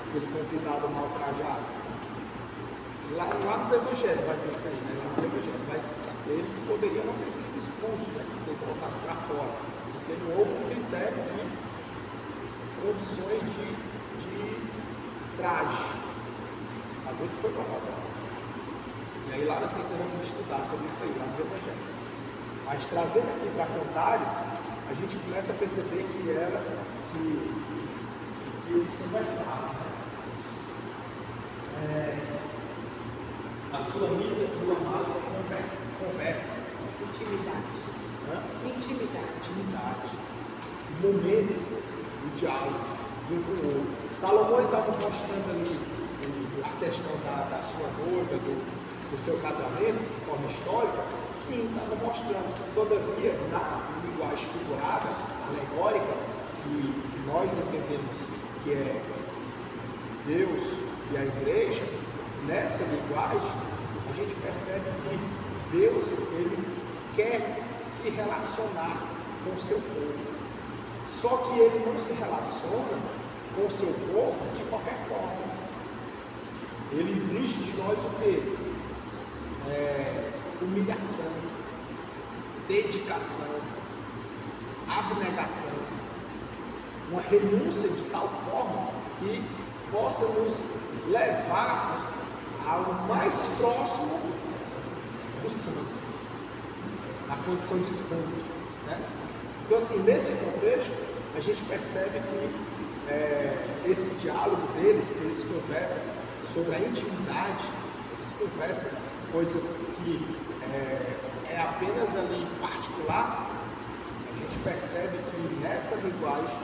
aquele convidado mal trajado. Lá nos evangelhos vai ter isso aí, né? Lá nos evangelhos. Mas ele poderia não ter sido expulso, né? Ter colocado para fora. Porque não houve um critério de condições de traje. Mas ele foi colocado para fora. E aí lá nós vamos estudar sobre isso aí, lá nos evangelhos. Mas trazendo aqui para Cantares, a gente começa a perceber que eles conversavam. A Sulamita e o amado conversam. Intimidade. Intimidade. O momento, o diálogo de um com o outro. Salomão estava mostrando ali a questão da sua noiva, do seu casamento, de forma histórica. Sim, estava mostrando. Todavia, na linguagem figurada, alegórica, que nós entendemos que é Deus e a igreja, nessa linguagem, a gente percebe que Deus, Ele quer se relacionar com o seu povo. Só que Ele não se relaciona com o seu povo de qualquer forma. Ele exige de nós o quê? Humilhação, dedicação, abnegação, uma renúncia de tal forma que possa nos levar ao mais próximo do santo, na condição de santo, né? Então assim, nesse contexto, a gente percebe que esse diálogo deles, que eles conversam sobre a intimidade, eles conversam coisas que é apenas ali particular. A gente percebe que nessa linguagem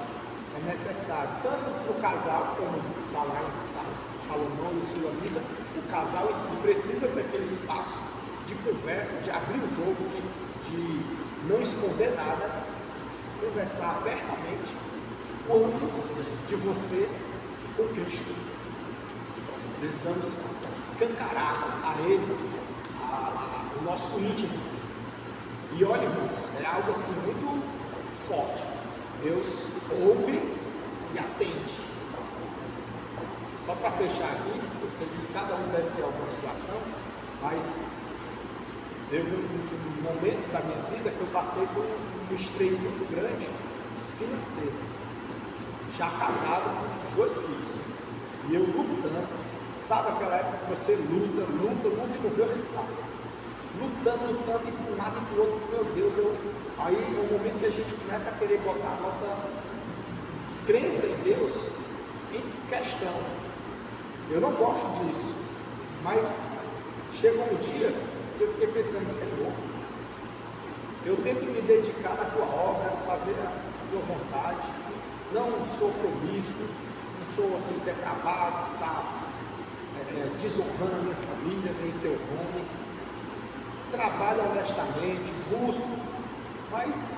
é necessário, tanto para o casal, como está lá em Salomão e Sulamita, o casal em si precisa daquele espaço de conversa, de abrir o jogo, de não esconder nada, conversar abertamente, quanto de você com Cristo. Precisamos escancarar a Ele o nosso íntimo. E olha, irmãos, é algo assim muito forte. Deus ouve e atende. Só para fechar aqui, eu sei que cada um deve ter alguma situação, mas teve um momento da minha vida que eu passei por um estreito muito grande financeiro. Já casado com os 2 filhos. E eu lutando. Sabe aquela época que você luta e não vê o resultado? Lutando e para um lado e para o outro, meu Deus, aí é o momento que a gente começa a querer botar a nossa crença em Deus em questão. Eu não gosto disso, mas chegou um dia que eu fiquei pensando, Senhor, eu tento me dedicar à tua obra, fazer a tua vontade, não sou promíscuo, não sou assim depravado, tá desonrando a minha família, nem teu nome. Trabalho honestamente, busco, mas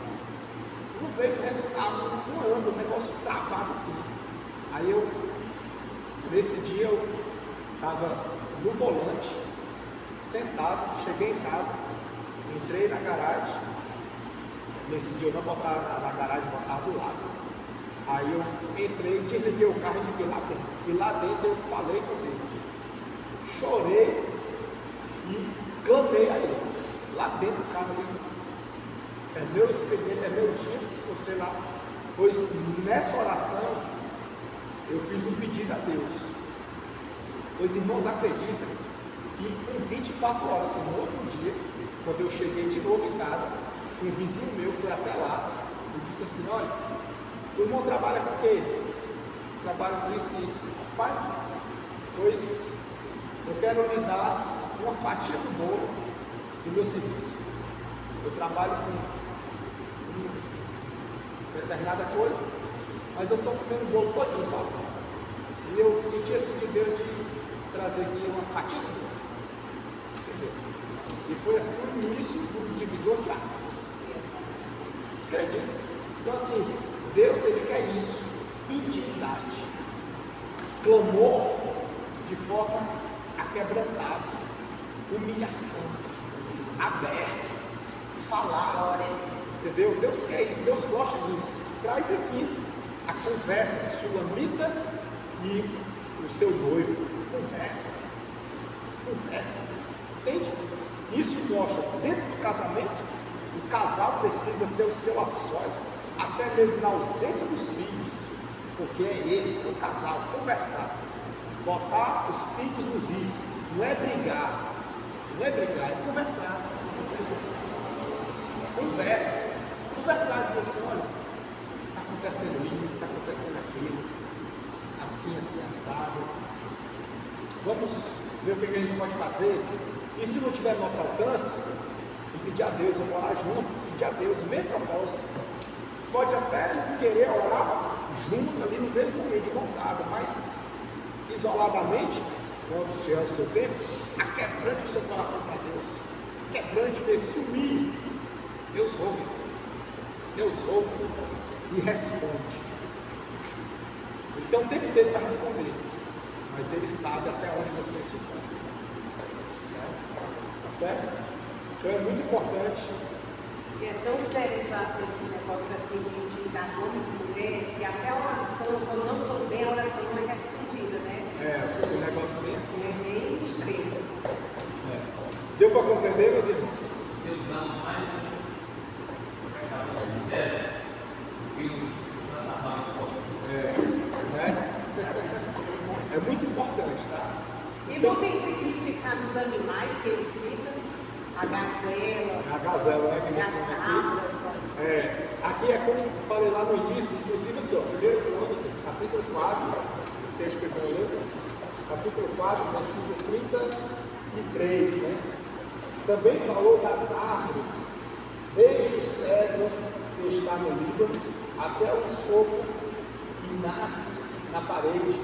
não vejo resultado, não ando, um negócio travado assim. Aí nesse dia eu estava no volante, sentado, cheguei em casa, entrei na garagem. Nesse dia eu não botava na garagem, botava do lado. Aí eu entrei, desliguei o carro e fiquei lá dentro. E lá dentro eu falei com Deus. Chorei e clamei a Ele. Lá dentro do carro ali. é meu expediente, é meu dia, postei lá. Pois nessa oração eu fiz um pedido a Deus. Os irmãos acreditam que com 24 horas, assim, no outro dia, quando eu cheguei de novo em casa, um vizinho meu foi até lá e disse assim, olha, o irmão trabalha com o quê? Trabalha com isso e isso. Rapaz, pois eu quero lhe dar uma fatia do bolo do meu serviço. Eu trabalho com determinada coisa, mas eu estou comendo o bolo todinho sozinho. E eu senti assim de Deus de trazer aqui uma fatia do bolo. E foi assim o início do divisor de águas. Acredito? Então assim, Deus ele quer isso, intimidade, clamor de forma aquebrantada, humilhação, aberto, falar, entendeu? Deus quer isso, Deus gosta disso. Traz aqui a conversa sulamita e o seu noivo, conversa, entende? Isso mostra, dentro do casamento, o casal precisa ter o seu a sós, até mesmo na ausência dos filhos, porque é eles, é o casal, conversar, botar os picos nos is, não é brigar, é conversar. Conversar, dizer assim, olha, está acontecendo isso, está acontecendo aquilo, assim, assado. Vamos ver o que a gente pode fazer. E se não tiver nosso alcance, pedir a Deus, eu orar junto, pedir a Deus no mesmo propósito. Pode até querer orar junto ali no mesmo meio de montada, mas isoladamente, quando chegar o seu tempo, aquebrante o seu coração para Deus. Quebrante desse humilhe. Deus ouve e responde. Ele tem um tempo dele para responder, mas ele sabe até onde você suporta. Tá certo? Então é muito importante. E é tão sério esse negócio assim de intimidade homem e mulher, que até a oração, quando não estou bem, a oração não é respondida, né? É, um negócio bem assim. É bem estreito. Deu para compreender, meus irmãos? Deus ama mais o pecador miséria que os santos. É muito importante, tá? E não tem significado os animais que ele cita, a gazela, né? Que as ensina cabras. aqui. Aqui é como eu falei lá no início, inclusive aqui, ó, 1 Crônicas, capítulo 4, o texto que eu estou lendo, capítulo 4, versículo 33, né? Também falou das árvores, desde o cedro que está no Líbano, até o sopo que nasce na parede.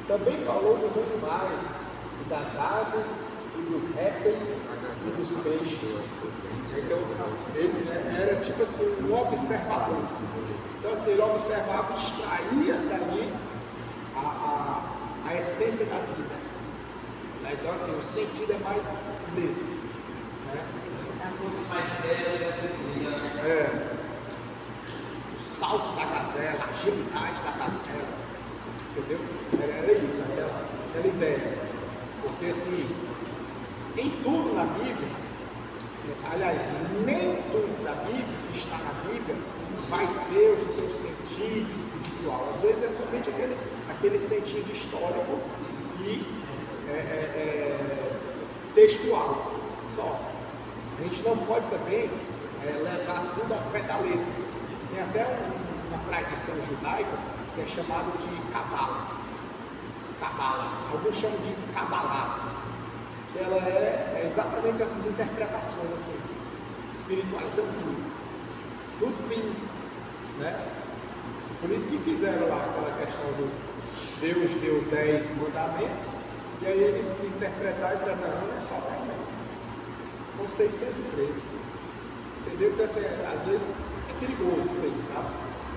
Também falou dos animais, e das aves, e dos répteis, e dos peixes. Então, ele era tipo assim, um observador. Então, assim, ele observava e extraía dali a essência da vida. Então, assim, o sentido é mais desse. Né? Mais velho, O salto da gazela, a agilidade da gazela. Entendeu? Era isso, aquela ideia. Porque assim, em tudo na Bíblia, aliás, nem tudo da Bíblia que está na Bíblia vai ter o seu sentido espiritual. Às vezes é somente aquele sentido histórico e textual. Só. A gente não pode também levar tudo ao pé da letra. Tem até uma tradição judaica que é chamada de Cabala. Alguns chamam de Cabalá. Que ela é exatamente essas interpretações assim, espiritualizando tudo. Tudo tem, né? Por isso que fizeram lá aquela questão do Deus deu 10 mandamentos, e aí eles se interpretaram e disseram, não é só 10, não. São 613. Entendeu? Então, assim, às vezes é perigoso isso aí, sabe?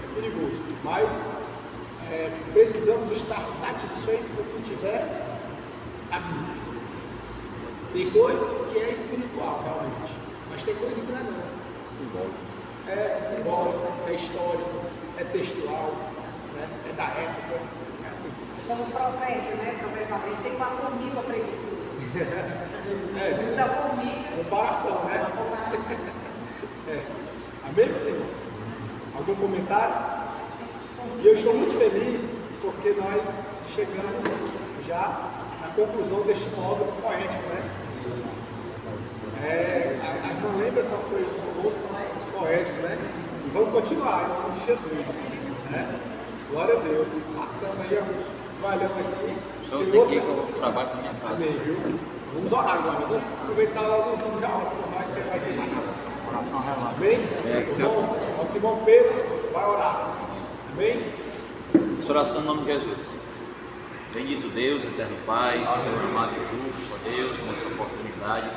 É perigoso. Mas precisamos estar satisfeitos com o que tiver na Bíblia. Tem coisas que é espiritual, realmente. Mas tem coisa que não é não. Simbólico. É simbólico, é histórico, é textual, né? É da época, é assim. Como provérbio, né? Provérbio, sei com a formiga preguiçosa. Usa a formiga. Comparação, né? Amém, meus irmãos? Algum comentário? E eu estou muito feliz porque nós chegamos já na conclusão deste módulo poético, né? A irmã lembra qual foi o outro poético, né? E vamos continuar, em nome de Jesus, né? Glória a Deus. Passando aí, ó, trabalhando aqui. Só tem que ir que eu trabalho na minha casa. Amém, viu? Vamos orar agora. Vamos aproveitar lá no já por nós que vai ser rápido. Coração relado. Amém? Nosso irmão Pedro vai orar. Amém? Essa oração em nome de Jesus. Bendito Deus, eterno Pai, Senhor amado e justo, ó Deus, nessa oportunidade.